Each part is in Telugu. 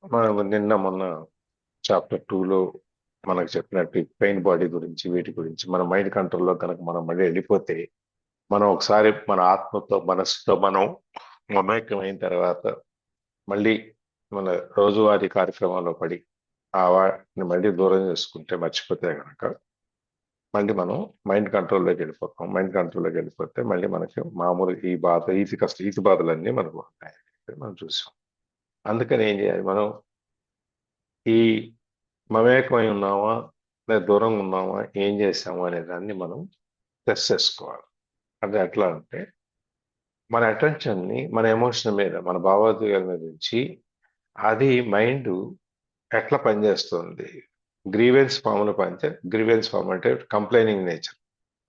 మనం నిన్న మొన్న చాప్టర్ 2లో మనకు చెప్పినట్టు పెయిన్ బాడీ గురించి వీటి గురించి మన మైండ్ కంట్రోల్లో కనుక మనం మళ్ళీ వెళ్ళిపోతే మనం ఒకసారి మన ఆత్మతో మనసుతో మనం మమేకమైన తర్వాత మళ్ళీ మన రోజువారీ కార్యక్రమాల్లో పడి ఆ వాటిని మళ్ళీ దూరం చేసుకుంటే మర్చిపోతే కనుక మళ్ళీ మనం మైండ్ కంట్రోల్లోకి వెళ్ళిపోతాం. మైండ్ కంట్రోల్లోకి వెళ్ళిపోతే మళ్ళీ మనకి మామూలు ఈ బాధ ఈతి బాధలన్నీ మనకు ఉంటాయి మనం చూసాం. అందుకని ఏం చేయాలి మనం ఈ మమేకమై ఉన్నామా లేదా దూరంగా ఉన్నామా ఏం చేసామా అనే దాన్ని మనం టెస్ట్ చేసుకోవాలి. అంటే ఎట్లా అంటే మన అటెన్షన్ని మన ఎమోషన్ మీద మన భావోద్వేగాల మీద నుంచి అది మైండ్ ఎట్లా పనిచేస్తుంది. గ్రీవెన్స్ ఫామ్ అంటే కంప్లైనింగ్ నేచర్,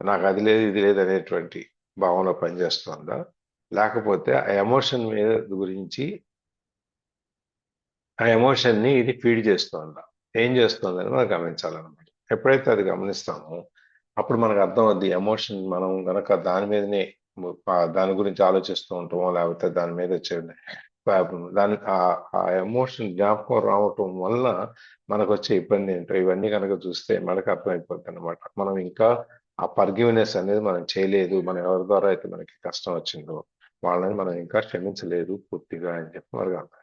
నాకు అది లేదు ఇది లేదు అనేటువంటి భావన పనిచేస్తుందా, లేకపోతే ఆ ఎమోషన్ మీద గురించి ఆ ఎమోషన్ని ఇది ఫీడ్ చేస్తుందా, ఏం చేస్తుందని మనం గమనించాలన్నమాట. ఎప్పుడైతే అది గమనిస్తామో అప్పుడు మనకు అర్థం అవుద్ది. ఎమోషన్ మనం గనక దాని మీదనే దాని గురించి ఆలోచిస్తూ ఉంటామో లేకపోతే దాని మీద వచ్చే దాని ఆ ఎమోషన్ జ్ఞాపకం రావటం వల్ల మనకు వచ్చే ఇబ్బంది ఏంటో ఇవన్నీ కనుక చూస్తే మనకు అర్థమైపోద్ది అనమాట. మనం ఇంకా ఆ ఫర్గివ్నెస్ అనేది మనం చేయలేదు. మనం ఎవరి ద్వారా అయితే మనకి కష్టం వచ్చిందో వాళ్ళని మనం ఇంకా క్షమించలేదు పూర్తిగా అని చెప్పి మనకు అర్థం.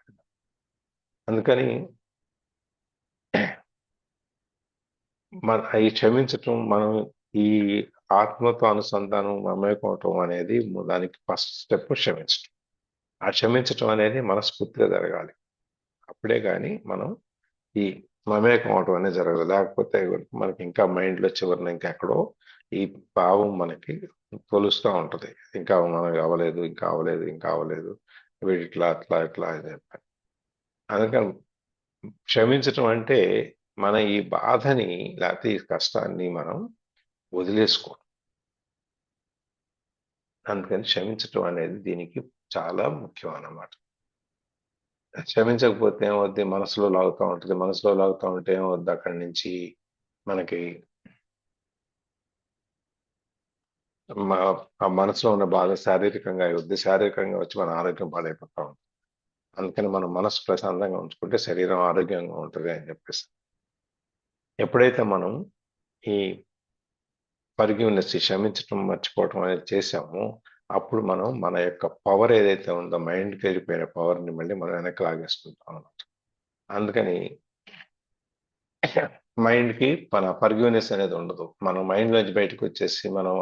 అందుకని ఈ క్షమించటం మనం ఈ ఆత్మతో అనుసంధానం మమేకం అవటం అనేది దానికి ఫస్ట్ స్టెప్ క్షమించటం. ఆ క్షమించటం అనేది మనస్ఫూర్తిగా జరగాలి. అప్పుడే కానీ మనం ఈ మమేకం అవటం అనేది జరగదు. లేకపోతే మనకి ఇంకా మైండ్లో చివరిన ఇంకా ఎక్కడో ఈ భావం మనకి తొలుస్తూ ఉంటది. ఇంకా మనకి అవ్వలేదు, ఇంకా అవ్వలేదు, ఇంకా అవ్వలేదు, వీడు ఇట్లా అట్లా ఇట్లా అని చెప్పాలి. అందుకని క్షమించటం అంటే మన ఈ బాధని లేకపోతే ఈ కష్టాన్ని మనం వదిలేసుకోవడం. అందుకని క్షమించటం అనేది దీనికి చాలా ముఖ్యం అన్నమాట. క్షమించకపోతే ఏమవుద్ది, మనసులో లాగుతూ ఉంటుంది. మనసులో లాగుతూ ఉంటే ఏమవుద్ది, అక్కడి నుంచి మనకి ఆ మనసులో ఉన్న బాధ శారీరకంగా అవుద్ది. శారీరకంగా వచ్చి మన ఆరోగ్యం పాడైపోతా ఉంటుంది. అందుకని మనం మనసు ప్రశాంతంగా ఉంచుకుంటే శరీరం ఆరోగ్యంగా ఉంటుంది అని చెప్పేసి. ఎప్పుడైతే మనం ఈ ఫర్గివ్నెస్, క్షమించటం మర్చిపోవటం అనేది చేసామో అప్పుడు మనం మన యొక్క పవర్ ఏదైతే ఉందో మైండ్కి వెళ్ళిపోయిన పవర్ని మళ్ళీ మనం వెనక్కి లాగేసుకుంటాం అన్నమాట. అందుకని మైండ్కి మన ఫర్గివ్నెస్ అనేది ఉండదు. మనం మైండ్ నుంచి బయటకు వచ్చేసి మనం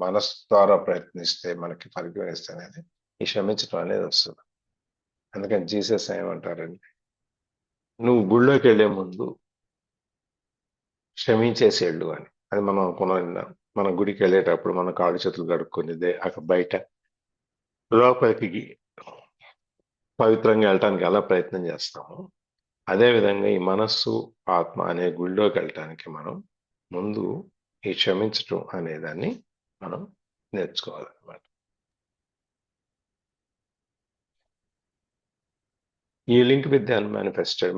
మనసు ద్వారా ప్రయత్నిస్తే మనకి ఫర్గివ్నెస్ అనేది ఈ క్షమించటం అనేది వస్తుంది. అందుకని జీసస్ ఏమంటారంటే నువ్వు గుళ్ళోకి వెళ్లే ముందు క్షమించేసేళ్ళు అని. అది మనం అనుకున్నాం. మన గుడికి వెళ్ళేటప్పుడు మన కాళ్ళు చేతులు కడుక్కునేదే అక్కడ బయట లోపలికి పవిత్రంగా వెళ్ళటానికి ఎలా ప్రయత్నం చేస్తామో అదేవిధంగా ఈ మనస్సు ఆత్మ అనే గుళ్ళోకి వెళ్ళటానికి మనం ముందు ఈ క్షమించటం అనే దాన్ని మనం నేర్చుకోవాలన్నమాట. ఈ లింక్ విత్ ది అన్మానిఫెస్టెడ్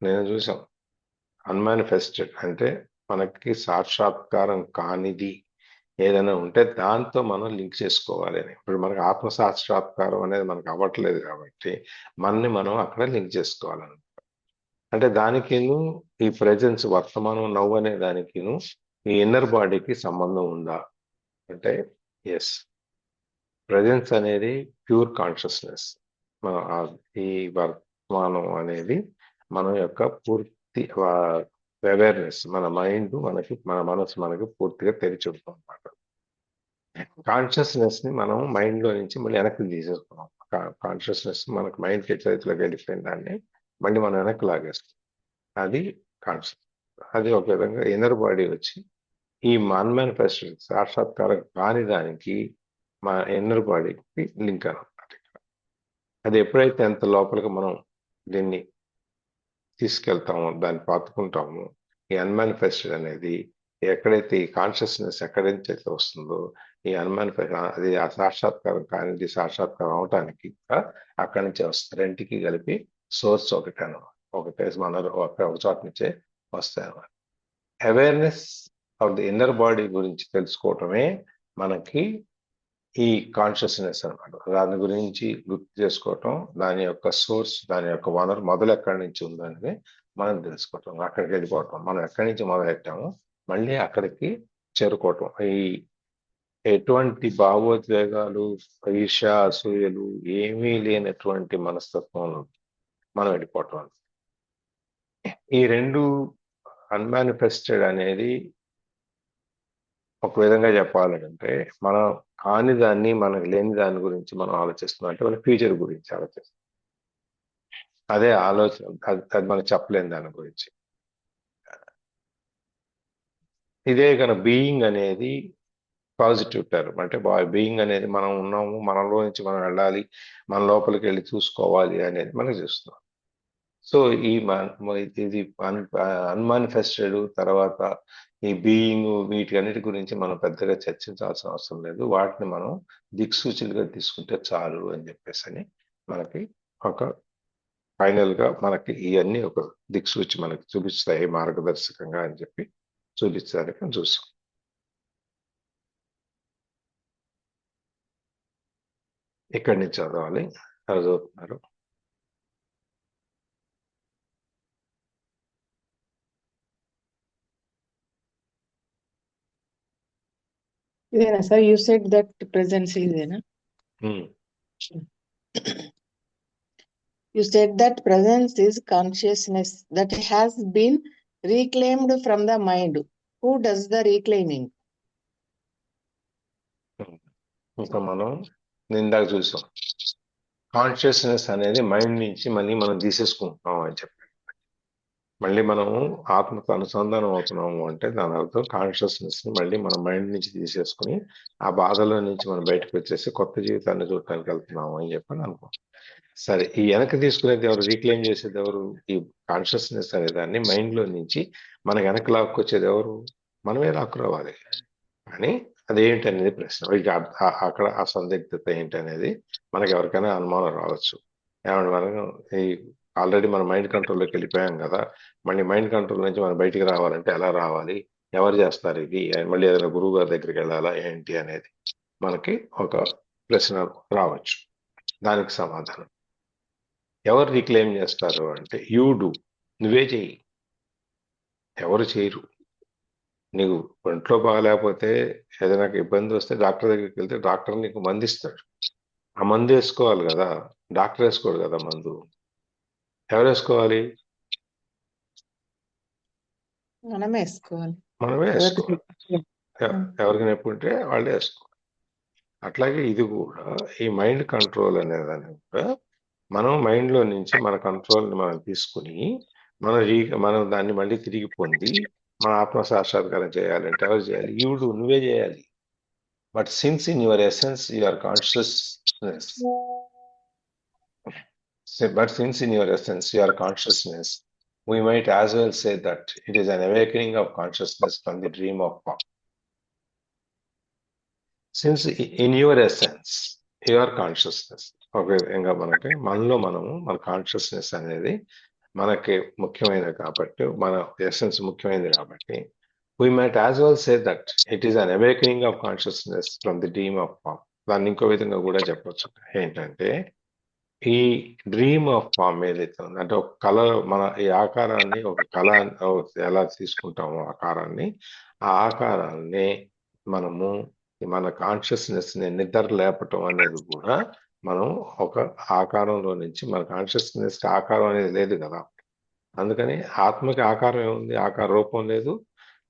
నేను చూసాం. అన్మానిఫెస్టెడ్ అంటే మనకి సాక్షాత్కారం కానిది ఏదైనా ఉంటే దాంతో మనం లింక్ చేసుకోవాలి అని. ఇప్పుడు మనకు ఆత్మ సాక్షాత్కారం అనేది మనకు అవ్వట్లేదు కాబట్టి మనని మనం అక్కడ లింక్ చేసుకోవాలని. అంటే దానికిను ఈ ప్రెజెన్స్ వర్తమానం నవ్వు అనే దానికిను ఈ ఇన్నర్ బాడీకి సంబంధం ఉందా అంటే ఎస్. ప్రెజెన్స్ అనేది ప్యూర్ కాన్షియస్నెస్. ఈ వర్తమానం అనేది మన యొక్క పూర్తి అవేర్నెస్. మన మైండ్ మన మనసు మనకి పూర్తిగా తెరిచి ఉంటుంది అన్నమాట. కాన్షియస్నెస్ ని మనం మైండ్ లో నుంచి మళ్ళీ వెనక్కి తీసేసుకున్నాం. కాన్షియస్నెస్ మనకు మైండ్ చేతిలోకి వెళ్ళిపోయిన దాన్ని మళ్ళీ మనం వెనక్కి లాగేస్తాం. అది కాన్షియస్. అది ఒక విధంగా ఇన్నర్ బాడీ వచ్చి ఈ అన్మానిఫెస్టెడ్ సాక్షాత్కారం కాని దానికి మా ఇన్నర్ బాడీకి లింక్ అనమాట. అది ఎప్పుడైతే ఎంత లోపలికి మనం దీన్ని తీసుకెళ్తామో దాన్ని పాతుకుంటామో ఈ అన్మానిఫెస్టెడ్ అనేది ఎక్కడైతే ఈ కాన్షియస్నెస్ ఎక్కడి నుంచి అయితే వస్తుందో ఈ అన్మానిఫెస్ట్ అది ఆ సాక్షాత్కారం కానిది సాక్షాత్కారం అవటానికి అక్కడి నుంచే వస్తుంది. రెంటికి కలిపి సోర్స్ ఒకటే మన ఒక చోట నుంచే వస్తాయి అన్నమాట. Awareness of the inner body గురించి తెలుసుకోవటమే మనకి ఈ కాన్షియస్నెస్ అన్నమాట. దాని గురించి గుర్తు చేసుకోవటం, దాని యొక్క సోర్స్, దాని యొక్క వనరు మొదలు ఎక్కడి నుంచి ఉందనేది మనం తెలుసుకోవటం, అక్కడికి వెళ్ళిపోవటం. మనం ఎక్కడి నుంచి మొదలెట్టామో మళ్ళీ అక్కడికి చేరుకోవటం. ఈ ఎటువంటి భావోద్వేగాలు, ఈర్ష్య, అసూయలు ఏమీ లేనటువంటి మనస్తత్వంలో మనం వెళ్ళిపోవటం. ఈ రెండు అన్మానిఫెస్టెడ్ అనేది ఒక విధంగా చెప్పాలంటే, మనం కాని దాన్ని, మనకు లేని దాని గురించి మనం ఆలోచిస్తున్నాం అంటే మన ఫ్యూచర్ గురించి ఆలోచిస్తాం. అదే ఆలోచన, అది మనకు చెప్పలేని దాని గురించి. ఇదే కనుక బీయింగ్ అనేది పాజిటివ్ టర్మ్, అంటే బీయింగ్ అనేది మనం ఉన్నాము, మనలో నుంచి మనం వెళ్ళాలి, మన లోపలికి వెళ్ళి చూసుకోవాలి అనేది మనం చూస్తున్నాం. సో ఈ ఇది అన్మానిఫెస్టెడ్, తర్వాత ఈ బీయింగ్, వీటి గురించి మనం పెద్దగా చర్చించాల్సిన అవసరం లేదు. వాటిని మనం దిక్సూచులుగా తీసుకుంటే చాలు అని చెప్పేసి అని మనకి ఒక ఫైనల్ గా మనకి ఇవన్నీ ఒక దిక్సూచి మనకి చూపిస్తాయి మార్గదర్శకంగా అని చెప్పి చూపించడానికి మనం చూసాం. ఇక్కడి నుంచి చదవాలి, చదువుతున్నారు. ఇదేనా sir? You said that presence ఇదేనా? You said that presence is consciousness that has been reclaimed from the mind. Who does the reclaiming? ఇంకా మనం ఇందాక చూసాం, కాన్షియస్నెస్ అనేది మైండ్ నుంచి మళ్ళీ మనం తీసేసుకుంటున్నాం అని చెప్పి. మళ్ళీ మనము ఆత్మకు అనుసంధానం అవుతున్నాము అంటే దాని అర్థం కాన్షియస్నెస్ ని మళ్ళీ మన మైండ్ నుంచి తీసేసుకుని ఆ బాధలో నుంచి మనం బయటకు వచ్చేసి కొత్త జీవితాన్ని చూడటానికి వెళ్తున్నాము అని చెప్పని అనుకో. సరే, ఈ వెనక్కి తీసుకునేది ఎవరు, రీక్లెయిమ్ చేసేది ఎవరు? ఈ కాన్షియస్నెస్ అనే దాన్ని మైండ్ లో నుంచి మన వెనక్కి లాక్కొచ్చేది ఎవరు? మనమే లాక్కురావాలి. కానీ అదేంటి అనేది ప్రశ్న. అక్కడ ఆ సందిగ్ధత ఏంటి అనేది మనకి ఎవరికైనా అనుమానం రావచ్చు. ఏమంటే మనం ఈ ఆల్రెడీ మన మైండ్ కంట్రోల్లోకి వెళ్ళిపోయాం కదా, మళ్ళీ మైండ్ కంట్రోల్ నుంచి మనం బయటికి రావాలంటే ఎలా రావాలి, ఎవరు చేస్తారు ఇది, మళ్ళీ ఏదైనా గురువు గారి దగ్గరికి వెళ్ళాలా ఏంటి అనేది మనకి ఒక ప్రశ్న రావచ్చు. దానికి సమాధానం, ఎవరు రీక్లెయిమ్ చేస్తారు అంటే యూ డూ, నువ్వే చెయ్యి. ఎవరు చేయరు. నీకు ఒంట్లో బాగాలేకపోతే, ఏదైనా ఇబ్బంది వస్తే డాక్టర్ దగ్గరికి వెళ్తే డాక్టర్ నీకు మందు ఇస్తాడు. ఆ మందు వేసుకోవాలి కదా, డాక్టర్ వేసుకోడు కదా మందు. ఎవరు వేసుకోవాలి? మనమే వేసుకోవాలి. మనమే వేసుకోవాలి. ఎవరికి నొప్పి ఉంటే వాళ్ళే వేసుకోవాలి. అట్లాగే ఇది కూడా, ఈ మైండ్ కంట్రోల్ అనేదాన్ని కూడా మనం మైండ్ లో నుంచి మన కంట్రోల్ ని మనం తీసుకుని మనం దాన్ని మళ్ళీ తిరిగి పొంది మన ఆత్మ సాక్షాత్కారం చేయాలంటే ఎవరు చేయాలి? నువ్వే చేయాలి. But since in your essence your consciousness we might as well say that it is an awakening of consciousness from the dream of form. Since in your essence your consciousness, ఒక విధంగా మనకి మనలో మన కాన్షియస్నెస్ అనేది మనకి ముఖ్యమైనది కాబట్టి, మన ఎసెన్స్ ముఖ్యమైనది కాబట్టి, we might as well say that it is an awakening of consciousness from the dream of form. దాన్ని ఇంకో విధంగా కూడా చెప్పొచ్చు. ఏంటంటే ఈ డ్రీమ్ ఆఫ్ ఫామ్ ఏదైతే ఉంది అంటే ఒక కళ, మన ఈ ఆకారాన్ని ఒక కళ ఎలా తీసుకుంటామో ఆకారాన్ని, ఆ ఆకారాన్ని మనము మన కాన్షియస్నెస్ ని నిద్ర లేపటం అనేది కూడా మనం ఒక ఆకారంలో నుంచి, మన కాన్షియస్నెస్ ఆకారం అనేది లేదు కదా, అందుకని ఆత్మకి ఆకారం ఏముంది? ఆకార రూపం లేదు,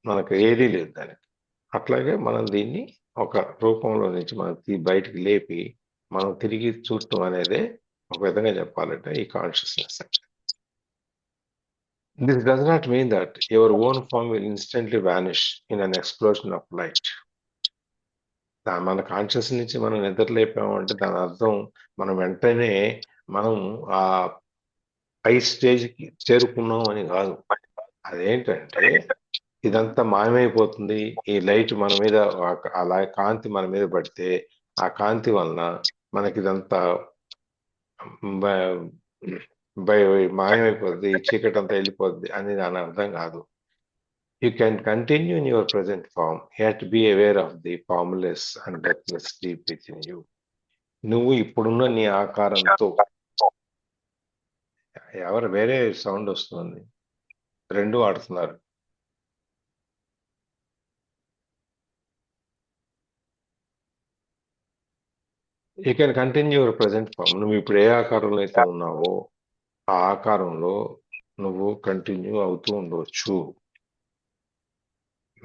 మనకు ఏదీ లేదు దానికి. అట్లాగే మనం దీన్ని ఒక రూపంలో నుంచి మనం బయటికి లేపి మనం తిరిగి చూడటం అనేది ఒక విధంగా చెప్పాలంటే ఈ consciousness. This does not mean that your own form will instantly vanish in an explosion of light. మన కాన్షియస్ నుంచి మనం నిద్రలేపాము అంటే దాని అర్థం మనం వెంటనే మనం ఆ పై స్టేజ్కి చేరుకున్నాం అని కాదు. అదేంటంటే ఇదంతా మాయమైపోతుంది. ఈ లైట్ మన మీద, అలా కాంతి మన మీద పడితే ఆ కాంతి వలన మనకి ఇదంతా మాయమైపోద్ది, చీకటి అంతా వెళ్ళిపోద్ది అని దాని అర్థం కాదు. You can continue in your present form, yet be aware of the formless and deathless deep within you. నువ్వు ఇప్పుడున్న నీ ఆకారంతో, ఎవరు వేరే సౌండ్ వస్తుంది, రెండు వాడుతున్నారు. You can continue your present form. నువ్వు ఇప్పుడు ఏ ఆకారంలో అయితే ఉన్నావో ఆ ఆకారంలో నువ్వు కంటిన్యూ అవుతూ ఉండవచ్చు.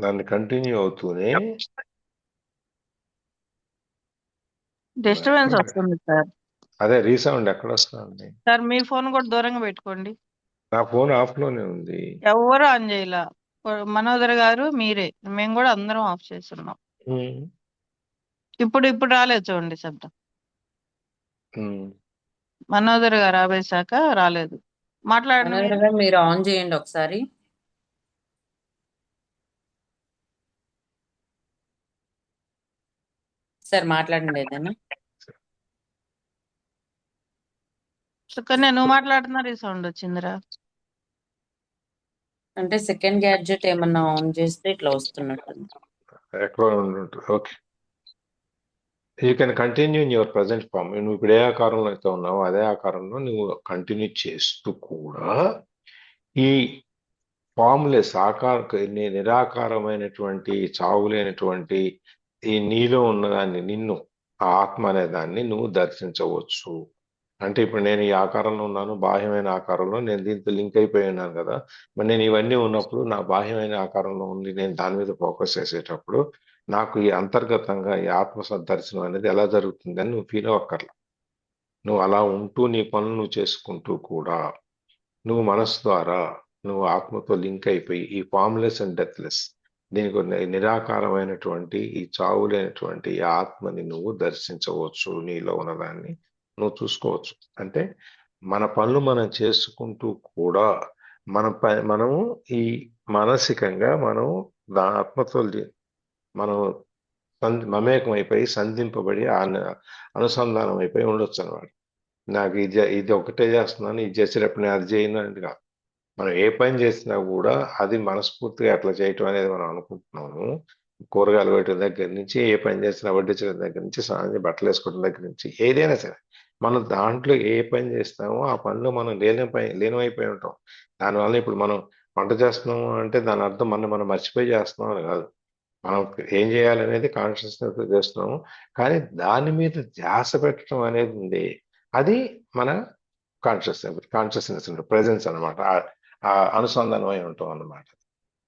దాన్ని కంటిన్యూ అవుతూనే డిస్టర్బెన్స్ వస్తుంది సార్. అదే రీసౌండ్ ఎక్కడ వస్తుంది? సార్ మీ ఫోన్ కూడా దూరంగా పెట్టుకోండి. నా ఫోన్ ఆఫ్ లోనే ఉంది. ఎవరు ఆన్ చేయలా. మనోదర్ గారు మీరే, మేము కూడా అందరం ఆఫ్ చేస్తున్నాం. ఇప్పుడు రాలేదు చూడండి శబ్దం. మనోదర్ గారు ఆపేశాక రాలేదు. మాట్లాడండి మీరు. మనోహర్ గారు మీరు ఆన్ చేయండి ఒకసారి. సార్ మాట్లాడండి ఏదైనా. సుకన్య నువ్వు మాట్లాడుతున్నారు, ఈ సౌండ్ వచ్చిందిరా. అంటే సెకండ్ గ్యాడ్జెట్ ఏమన్నా ఆన్ చేస్తే ఇట్లా వస్తున్నట్టుంది. ఎక్కడ ఉంటుంది? Okay, you can continue in your present form. నువ్వు ఇప్పుడు ఏ ఆకారంలో అయితే ఉన్నావో అదే ఆకారంలో నువ్వు కంటిన్యూ చేస్తూ కూడా ఈ ఫామ్లెస్ నిరాకారమైనటువంటి, చావులేనటువంటి ఈ నీలో ఉన్నదాన్ని, నిన్ను, ఆ ఆత్మ అనే దాన్ని నువ్వు దర్శించవచ్చు. అంటే ఇప్పుడు నేను ఈ ఆకారంలో ఉన్నాను, బాహ్యమైన ఆకారంలో నేను దీంతో లింక్ అయిపోయి ఉన్నాను కదా. మరి నేను ఇవన్నీ ఉన్నప్పుడు నా బాహ్యమైన ఆకారంలో ఉండి నేను దాని మీద ఫోకస్ చేసేటప్పుడు నాకు ఈ అంతర్గతంగా ఈ ఆత్మ దర్శనం అనేది ఎలా జరుగుతుందని నువ్వు ఫీల్ అవ్వక్కర్లా. నువ్వు అలా ఉంటూ నీ పనులు నువ్వు చేసుకుంటూ కూడా నువ్వు మనసు ద్వారా నువ్వు ఆత్మతో లింక్ అయిపోయి ఈ ఫామ్లెస్ అండ్ డెత్లెస్, దీనికి నిరాకారమైనటువంటి ఈ చావు లేనటువంటి ఈ ఆత్మని నువ్వు దర్శించవచ్చు. నీలో ఉన్నదాన్ని నువ్వు చూసుకోవచ్చు. అంటే మన పనులు మనం చేసుకుంటూ కూడా మనము ఈ మానసికంగా మనం ఆత్మతో మనం మమేకం అయిపోయి, సంధింపబడి, అనుసంధానం అయిపోయి ఉండొచ్చు అనమాట. నాకు ఇది ఒకటే చేస్తున్నాను, ఇది చేసేటప్పుడు నేను అది చేయను అనేది కాదు. మనం ఏ పని చేసినా కూడా అది మనస్ఫూర్తిగా అట్లా చేయటం అనేది మనం అనుకుంటున్నాము. కూరగాయలు పెట్టిన దగ్గర నుంచి, ఏ పని చేసినా వడ్డించడం దగ్గర నుంచి, స్నానం బట్టలు వేసుకోవడం దగ్గర నుంచి, ఏదైనా సరే మనం దాంట్లో ఏ పని చేస్తామో ఆ పనిలో మనం లీనమైపోయి ఉంటాం. దానివల్ల ఇప్పుడు మనం వంట చేస్తున్నాము అంటే దాని అర్థం మనం మర్చిపోయి చేస్తున్నాం అని కాదు. మనం ఏం చేయాలనేది కాన్షియస్నెస్ చేస్తున్నాము, కానీ దాని మీద ధ్యాస పెట్టడం అనేది ఉంది. అది మన కాన్షియస్నెస్ ప్రెజెన్స్ అనమాట. ఆ అనుసంధానం అయి ఉంటాం అన్నమాట.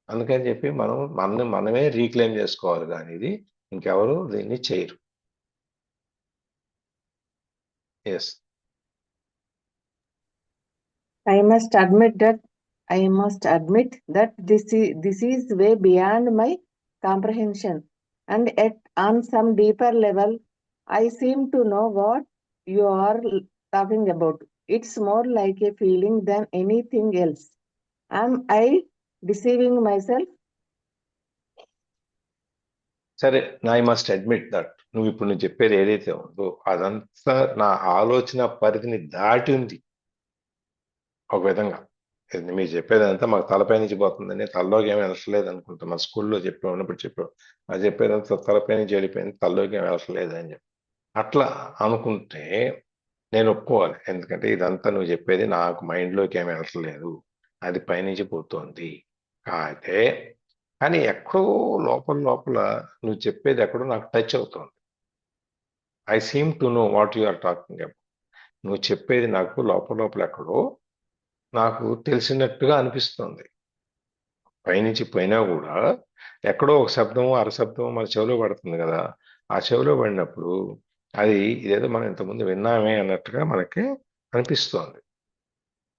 అందుకని చెప్పి మనమే రీక్లెయిమ్ చేసుకోవాలి, కానీ ఇది ఇంకెవరు దీన్ని చేయరు. Yes, I must admit that this is way beyond my comprehension, and yet on some deeper level, I seem to know what you are talking about. It's more like a feeling than anything else. Am I deceiving myself? సరే, ఐ మస్ట్ అడ్మిట్ దట్ నువ్వు చెప్పేది ఏదైతే ఉందో అదంతా నా ఆలోచన పరిధిని దాటి ఉంది ఒక విధంగా. మీరు చెప్పేదంతా మాకు తలపై నుంచి పోతుందని, తలలోకి ఏమి వెళ్ళట్లేదు అనుకుంటా. మా స్కూల్లో ఉన్నప్పుడు చెప్పాం, అది చెప్పేదంతా తలపై నుంచి వెళ్ళిపోయింది, తలలోకి ఏమి వెళ్ళట్లేదు అని చెప్పి అట్లా అనుకుంటే నేను ఒప్పుకోవాలి. ఎందుకంటే ఇదంతా నువ్వు చెప్పేది నాకు మైండ్లోకి ఏమి వెళ్ళట్లేదు, అది పైనుంచి పోతుంది. కానీ ఎక్కడో లోపల నువ్వు చెప్పేది ఎక్కడో నాకు టచ్ అవుతుంది. I seem to know what you are talking about. నువ్వు చెప్పేది నాకు లోపల ఎక్కడో నాకు తెలిసినట్టుగా అనిపిస్తుంది. పైనుంచి పోయినా కూడా ఎక్కడో ఒక శబ్దము, అరశబ్దము మన చెవిలో పడుతుంది కదా. ఆ చెవిలో పడినప్పుడు అది ఇదేదో మనం ఇంతకుముందు విన్నామే అన్నట్టుగా మనకి అనిపిస్తోంది.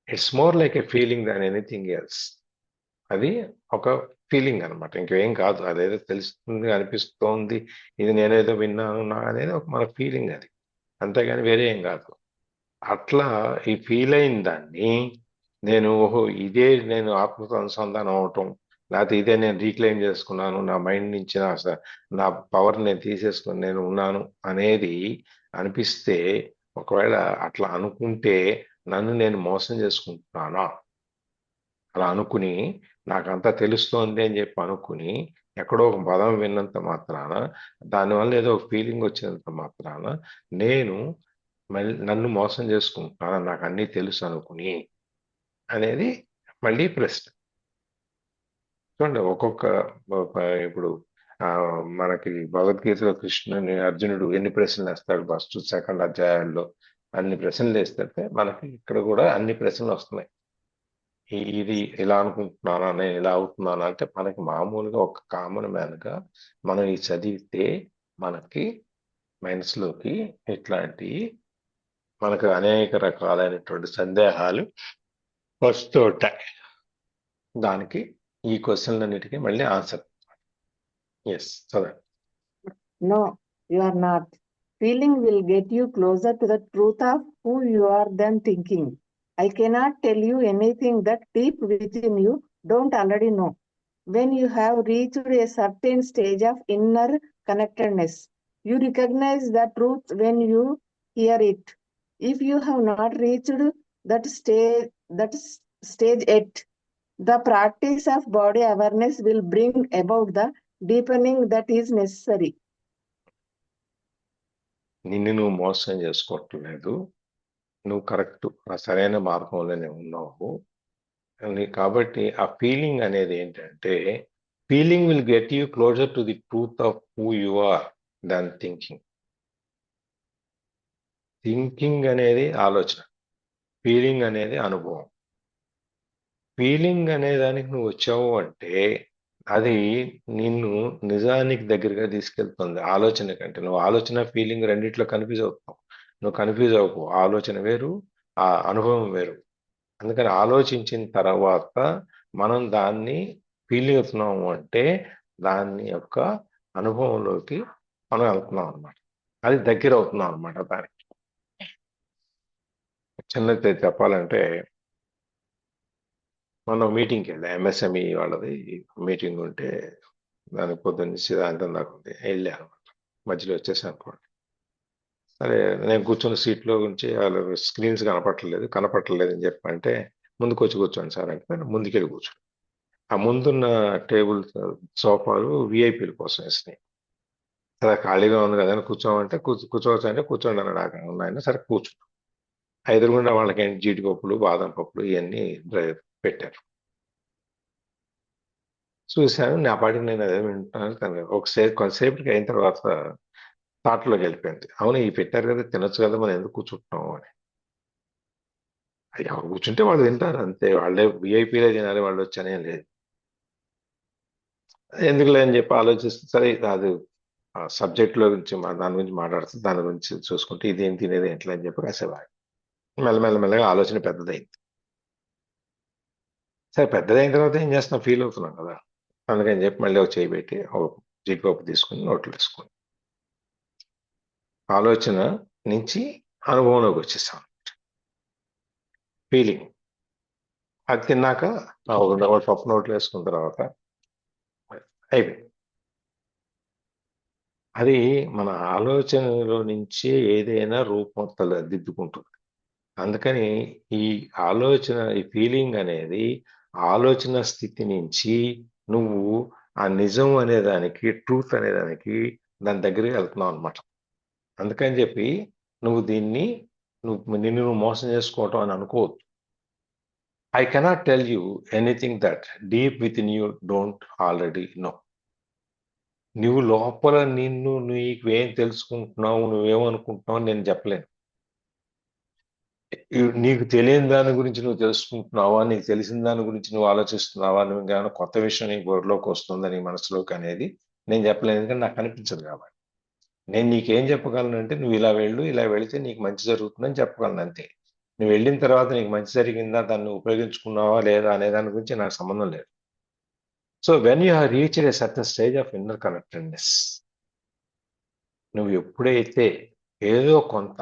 It's more like A feeling than anything else. అది ఒక ఫీలింగ్ అనమాట, ఇంకేం కాదు. అదేదో తెలుస్తుంది, అనిపిస్తోంది, ఇది నేనేదో విన్నాను అనేది ఒక మన ఫీలింగ్ అది, అంతేగాని వేరే ఏం కాదు. అట్లా ఈ ఫీల్ అయిన దాన్ని ఓహో ఇదే నేను ఆత్మతో అనుసంధానం అవటం, లేకపోతే ఇదే నేను రీక్లెయిమ్ చేసుకున్నాను, నా మైండ్ నుంచి నా పవర్ నేను తీసేసుకుని నేను ఉన్నాను అనేది అనిపిస్తే, ఒకవేళ అట్లా అనుకుంటే నన్ను నేను మోసం చేసుకుంటున్నానా? అలా అనుకుని నాకంతా తెలుస్తోంది అని చెప్పి అనుకుని ఎక్కడో ఒక పదం విన్నంత మాత్రాన దానివల్ల ఏదో ఒక ఫీలింగ్ వచ్చినంత మాత్రాన నేను మళ్ళీ నన్ను మోసం చేసుకుంటున్నాను, నాకు అన్నీ తెలుసు అనుకుని అనేది మళ్ళీ ప్రశ్న. చూడండి ఇప్పుడు మనకి భగవద్గీతలో కృష్ణుని అర్జునుడు ఎన్ని ప్రశ్నలు వేస్తాడు, ఫస్ట్ సెకండ్ అధ్యాయాల్లో అన్ని ప్రశ్నలు వేస్తే మనకి ఇక్కడ కూడా అన్ని ప్రశ్నలు వస్తున్నాయి. ఇది ఇలా అనుకుంటున్నానా, నేను ఇలా అవుతున్నానా అంటే మనకి మామూలుగా ఒక కామన్ మ్యాన్ గా మనం ఇది చదివితే మనకి మనసులోకి ఇట్లాంటి మనకు అనేక రకాలైనటువంటి సందేహాలు వస్తూ ఉంటాయి. దానికి ఈ క్వశ్చన్లన్నిటికీ మళ్ళీ ఆన్సర్. ఎస్ చదవండి. No, you are not. Feeling will get you closer to the truth of who you are than thinking. I cannot tell you anything that deep within you don't already know. When you have reached a certain stage of inner connectedness, you recognize the truth when you hear it. If you have not reached that stage yet, the practice of body awareness will bring about the deepening that is necessary. నిన్ను నువ్వు మోసం చేసుకోవట్లేదు, నువ్వు కరెక్ట్ సరైన మార్గంలోనే ఉన్నావు. కాబట్టి ఆ ఫీలింగ్ అనేది ఏంటంటే, feeling will get you closer to the truth of who you are than thinking. Thinking అనేది ఆలోచన, ఫీలింగ్ అనేది అనుభవం. ఫీలింగ్ అనే దానికి నువ్వు వచ్చావు అంటే అది నిన్ను నిజానికి దగ్గరగా తీసుకెళ్తుంది. ఆలోచన కంటే నువ్వు ఆలోచన ఫీలింగ్ రెండిట్లో కన్ఫ్యూజ్ అవుతావు. నువ్వు కన్ఫ్యూజ్ అవ్వకు, ఆలోచన వేరు, ఆ అనుభవం వేరు. అందుకని ఆలోచించిన తర్వాత మనం దాన్ని ఫీల్ అవుతున్నాము అంటే దాని యొక్క అనుభవంలోకి మనం వెళ్తున్నాం అనమాట. అది దగ్గర అవుతున్నాం అనమాట. దానికి చిన్నది చెప్పాలంటే, మనం మీటింగ్కి వెళ్ళాం, ఎంఎస్ఎంఈ వాళ్ళది మీటింగ్ ఉంటే దానికి పొద్దున్న సాయంత్రం దాకా ఉంది, వెళ్ళాను అనమాట. మధ్యలో వచ్చేసాను అనుకోండి. సరే నేను కూర్చున్న సీట్లో నుంచి వాళ్ళు స్క్రీన్స్ కనపట్టలేదు అని చెప్పంటే ముందుకు వచ్చి కూర్చోండి సార్ అంటే ముందుకెళ్ళి కూర్చోండి. ఆ ముందున్న టేబుల్ సోఫాలు విఐపీల కోసం వేసినాయి. సరే ఖాళీగా ఉంది కదా కూర్చోమంటే కూర్చోవచ్చు అంటే కూర్చోండి అన్నాడు ఆయన. సరే కూర్చున్నాం. ఎదురుగుండా వాళ్ళకి జీడిపప్పులు బాదం పప్పులు ఇవన్నీ పెట్టారు. చూశాను, నా పాటికి నేను అదే వింటున్నాను. కొంతసేపటికి అయిన తర్వాత థాట్లోకి వెళ్ళిపోయింది, అవును ఈ పెట్టారు కదా తినొచ్చు కదా, మనం ఎందుకు కూర్చుంటున్నాము అని. ఎవరు కూర్చుంటే వాళ్ళు తింటారు అంతే, వాళ్ళే విఐపీలే తినాలి వాళ్ళు వచ్చనే లేదు. ఎందుకులే అని చెప్పి ఆలోచిస్తే సరే అది సబ్జెక్ట్లో గురించి దాని గురించి మాట్లాడుతూ దాని గురించి చూసుకుంటే ఇదేం తినేది ఎట్లా అని చెప్పి కాసేపు మెల్లమెల్లగా ఆలోచన పెద్దదైంది. సరే పెద్దదైన తర్వాత ఏం చేస్తున్నాం, ఫీల్ అవుతున్నాం కదా, అందుకని చెప్పి మళ్ళీ ఒక చేయి పెట్టి ఒక జీడిపప్పు తీసుకుని నోట్లో వేసుకుని ఆలోచన నుంచి అనుభవంలోకి వచ్చేసాం. ఫీలింగ్ అది తిన్నాక ఒక పప్పు నోట్లు వేసుకున్న తర్వాత అయిపోయింది. అది మన ఆలోచనలో నుంచి ఏదైనా రూపం దిద్దుకుంటుంది. అందుకని ఈ ఆలోచన, ఈ ఫీలింగ్ అనేది ఆలోచన స్థితి నుంచి నువ్వు ఆ నిజం అనేదానికి, ట్రూత్ అనేదానికి దాని దగ్గరికి వెళ్తున్నావు అనమాట. అందుకని చెప్పి నువ్వు దీన్ని నిన్ను మోసం చేసుకోవటం అని అనుకోవద్దు. I cannot tell you anything that deep within you don't already know. నువ్వు లోపల నీకేం తెలుసుకుంటున్నావు, నువ్వేమనుకుంటున్నావు అని నేను చెప్పలేను. నీకు తెలియని దాని గురించి నువ్వు తెలుసుకుంటున్నావా, నీకు తెలిసిన దాని గురించి నువ్వు ఆలోచిస్తున్నావా, నువ్వు ఏమైనా కొత్త విషయం నీ బుర్రలోకి వస్తుందా నీ మనసులోకి అనేది నేను చెప్పలేను, ఎందుకంటే నాకు అనిపించదు కాబట్టి. నేను నీకేం చెప్పగలను అంటే నువ్వు ఇలా వెళితే నీకు మంచి జరుగుతుందని చెప్పగలను అంతే. నువ్వు వెళ్ళిన తర్వాత నీకు మంచి జరిగిందా, దాన్ని ఉపయోగించుకున్నావా లేదా అనే దాని గురించి నాకు సంబంధం లేదు. So when you have reached a certain stage of inner connectedness, నువ్వు ఎప్పుడైతే ఏదో కొంత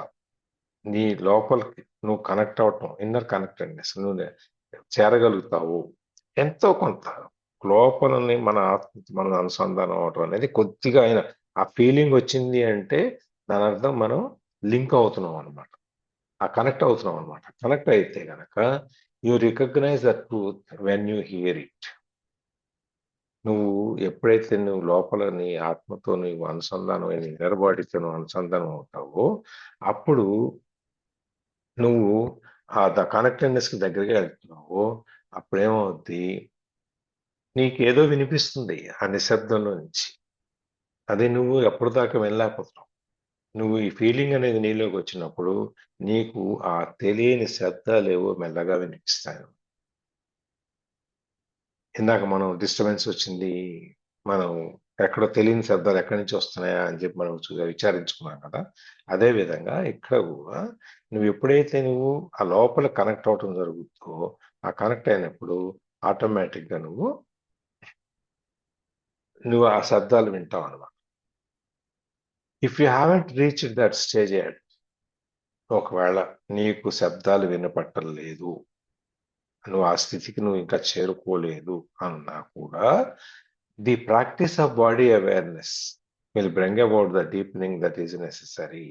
నీ లోపలికి నువ్వు కనెక్ట్ అవటం, ఇన్నర్ కనెక్టెడ్నెస్ నువ్వు చేరగలుగుతావు, ఎంతో కొంత లోపలని మన మనం అనుసంధానం అవటం అనేది కొద్దిగా అయినా ఆ ఫీలింగ్ వచ్చింది అంటే దాని అర్థం మనం లింక్ అవుతున్నాం అనమాట, ఆ కనెక్ట్ అవుతున్నాం అనమాట. కనెక్ట్ అయితే కనుక you recognise the truth when you hear it. నువ్వు ఎప్పుడైతే నువ్వు లోపల నీ ఆత్మతో నువ్వు అనుసంధానం నీ ఇన్నర్ బాడీతో నువ్వు అనుసంధానం అవుతావో అప్పుడు నువ్వు ఆ కనెక్టెడ్నెస్ కి దగ్గరగా వెళ్తున్నావు. అప్పుడేమవుద్ది, నీకేదో వినిపిస్తుంది ఆ నిశ్శబ్దంలో నుంచి. అది నువ్వు ఎప్పుడు దాకా వెళ్ళలేకపోతున్నావు. నువ్వు ఈ ఫీలింగ్ అనేది నీలోకి వచ్చినప్పుడు నీకు ఆ తెలియని శబ్దాలేవో మెల్లగా వినిపిస్తాయి. ఇందాక మనం డిస్టర్బెన్స్ వచ్చింది, మనం ఎక్కడో తెలియని శబ్దాలు ఎక్కడి నుంచి వస్తున్నాయా అని చెప్పి మనం విచారించుకున్నాం కదా. అదే విధంగా ఇక్కడ కూడా నువ్వు ఎప్పుడైతే నువ్వు ఆ లోపల కనెక్ట్ అవటం జరుగుతుందో ఆ కనెక్ట్ అయినప్పుడు ఆటోమేటిక్ గా నువ్వు ఆ శబ్దాలు వింటావు అనమాట. If you haven't reached that stage at, ఒకవేళ నీకు శబ్దాలు వినపట్టం లేదు, నువ్వు ఆ స్థితికి నువ్వు ఇంకా చేరుకోలేదు అన్నా కూడా, the practice of body awareness will bring about the deepening that is necessary.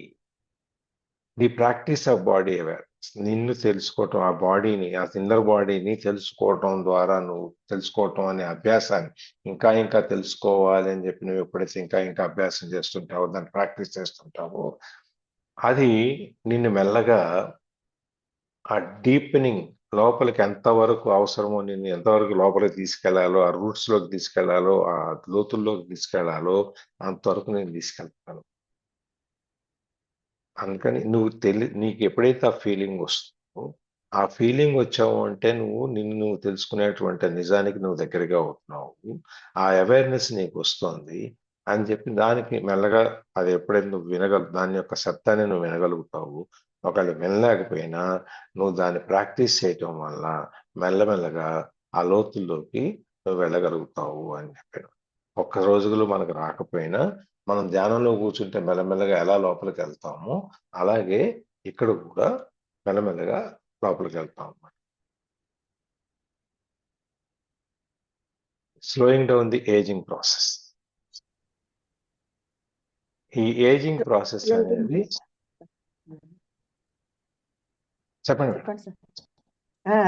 The practice of body awareness, నిన్ను తెలుసుకోవటం, ఆ బాడీని, ఆ ఇన్నర్ బాడీని తెలుసుకోవటం ద్వారా నువ్వు తెలుసుకోవటం అనే అభ్యాసాన్ని ఇంకా ఇంకా తెలుసుకోవాలి అని చెప్పి నువ్వు ఎప్పుడైతే ఇంకా ఇంకా అభ్యాసం చేస్తుంటావో, దాన్ని ప్రాక్టీస్ చేస్తుంటావో, అది నిన్ను మెల్లగా ఆ డీపెనింగ్ లోపలికి ఎంతవరకు అవసరమో, నిన్ను ఎంతవరకు లోపలికి తీసుకెళ్లాలో, ఆ రూట్స్ లోకి తీసుకెళ్లాలో, ఆ లోతుల్లోకి తీసుకెళ్లాలో అంతవరకు నేను తీసుకెళ్తాను. అందుకని నీకు ఎప్పుడైతే ఆ ఫీలింగ్ వస్తుందో, ఆ ఫీలింగ్ వచ్చావు అంటే నిన్ను నువ్వు తెలుసుకునేటువంటి నిజానికి నువ్వు దగ్గరగా అవుతున్నావు, ఆ అవేర్నెస్ నీకు వస్తుంది అని చెప్పి దానికి మెల్లగా అది ఎప్పుడైతే నువ్వు దాని యొక్క శబ్దాన్ని నువ్వు వినగలుగుతావు. ఒకవేళ వినలేకపోయినా నువ్వు దాన్ని ప్రాక్టీస్ చేయటం వల్ల మెల్లమెల్లగా ఆ లోతుల్లోకి నువ్వు వెళ్ళగలుగుతావు అని చెప్పాను. ఒక్క రోజులో మనకు రాకపోయినా మనం ధ్యానంలో కూర్చుంటే మెల్లమెల్లగా ఎలా లోపలికి వెళ్తామో అలాగే ఇక్కడ కూడా మెల్లమెల్లగా లోపలికి వెళ్తాం అన్నమాట. Slowing down the ageing process. ఈ ఏజింగ్ ప్రాసెస్ అనేది చెప్పండి. చెప్పండి సార్.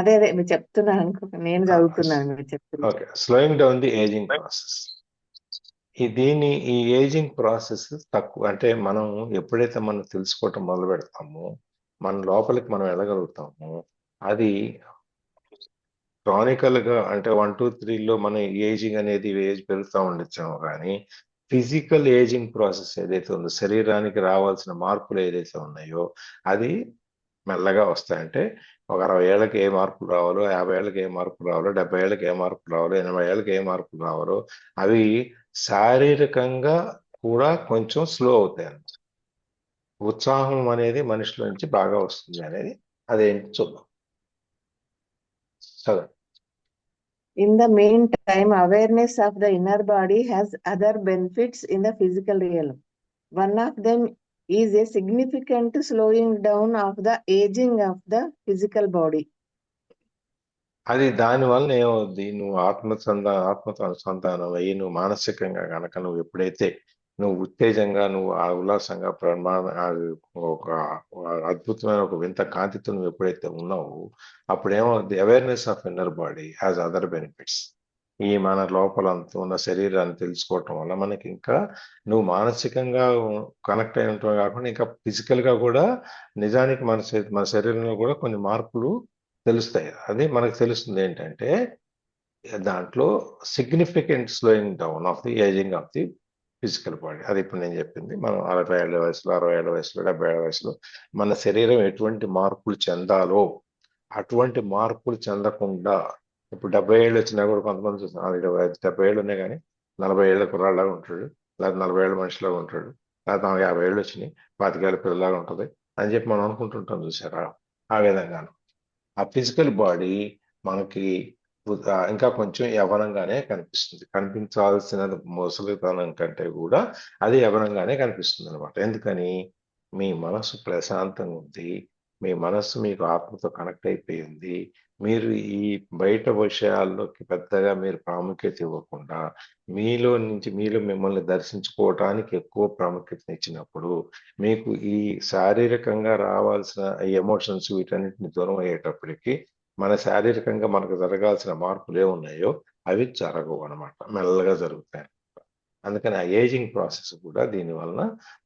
అదే మీరు చెప్తున్నారు అనుకో, నేను చదువుతున్నాను మీరు చెప్తున్నారు. Okay, slowing down the ageing process. ఈ ఏజింగ్ ప్రాసెస్ తక్కువ అంటే మనం ఎప్పుడైతే మనం తెలుసుకోవటం మొదలు పెడతామో మన లోపలికి మనం వెళ్ళగలుగుతాము. అది క్రానికల్ గా అంటే 1, 2, 3లో మన ఏజింగ్ అనేది ఏజ్ పెరుగుతూ ఉండొచ్చాము, కానీ ఫిజికల్ ఏజింగ్ ప్రాసెస్ ఏదైతే ఉందో, శరీరానికి రావాల్సిన మార్పులు ఏదైతే ఉన్నాయో అది మెల్లగా వస్తాయంటే ఒక 60 ఏళ్ళకి ఏ మార్పులు రావాలో, 50 ఏళ్ళకి ఏ మార్పులు రావాలో, 70 ఏళ్ళకి ఏ మార్పులు రావాలో, 80 ఏళ్ళకి ఏ మార్పులు రావాలో అవి శారీరకంగా కూడా కొంచెం స్లో అవుతాయి అన్నమాట. ఉత్సాహం అనేది మనిషిలో నుంచి బాగా వస్తుంది అనేది అదేంటి చూద్దాం. చదవండి. In the meantime, awareness of the inner body has other benefits in the physical realm. One of them is a significant slowing down of the aging of the physical body. అది దానివల్ల ఏమవుద్ది, నువ్వు ఆత్మతో అనుసంధానం అయ్యి నువ్వు మానసికంగా కనుక నువ్వు ఎప్పుడైతే నువ్వు ఉత్తేజంగా నువ్వు ఆ ఉల్లాసంగా ఒక అద్భుతమైన ఒక వింత కాంతితో నువ్వు ఎప్పుడైతే ఉన్నావు అప్పుడు ఏమవుద్ది, awareness of inner body has other benefits. ఈ మన లోపల ఉన్న శరీరాన్ని తెలుసుకోవటం వల్ల మనకి ఇంకా నువ్వు మానసికంగా కనెక్ట్ అయి ఉంటావు కాకుండా ఇంకా ఫిజికల్ గా కూడా నిజానికి మన శరీరంలో కూడా కొన్ని మార్పులు తెలుస్తాయి. అది మనకు తెలుస్తుంది ఏంటంటే దాంట్లో significant slowing down of the ageing of the physical body. అది ఇప్పుడు నేను చెప్పింది. మనం 40 ఏళ్ల వయసులో, 60 ఏళ్ల వయసులో, 70 ఏళ్ల వయసులో మన శరీరం ఎటువంటి మార్పులు చెందాలో అటువంటి మార్పులు చెందకుండా, ఇప్పుడు 70 ఏళ్ళు వచ్చినా కూడా కొంతమంది చూస్తాం 70 ఏళ్ళు ఉన్నాయి కానీ 40 ఏళ్ళ కుర్రాళ్ళలాగా ఉంటాడు, లేదా 40 ఏళ్ళ మనిషిలాగా ఉంటాడు, లేదా 50 ఏళ్ళు వచ్చినాయి 25 ఏళ్ళ పిల్లలాగా ఉంటుంది అని చెప్పి మనం అనుకుంటుంటాం. చూసారా? ఆ విధంగాను ఆ ఫిజికల్ బాడీ మనకి ఇంకా కొంచెం యవనంగానే కనిపిస్తుంది. కనిపించాల్సిన ముసలితనం కంటే కూడా అది యవనంగానే కనిపిస్తుంది అనమాట. ఎందుకని? మీ మనసు ప్రశాంతంగా ఉంది, మీ మనస్సు మీకు ఆత్మతో కనెక్ట్ అయిపోయింది. మీరు ఈ బయట విషయాల్లోకి పెద్దగా మీరు ప్రాముఖ్యత ఇవ్వకుండా మీలో మిమ్మల్ని దర్శించుకోవటానికి ఎక్కువ ప్రాముఖ్యత ఇచ్చినప్పుడు మీకు ఈ శారీరకంగా రావాల్సిన ఎమోషన్స్ వీటన్నిటిని దూరం అయ్యేటప్పటికి మన శారీరకంగా మనకు జరగాల్సిన మార్పులు ఏమున్నాయో అవి జరగవు అనమాట, మెల్లగా జరుగుతాయి. అందుకని ఆ ఏజింగ్ ప్రాసెస్ కూడా దీని వలన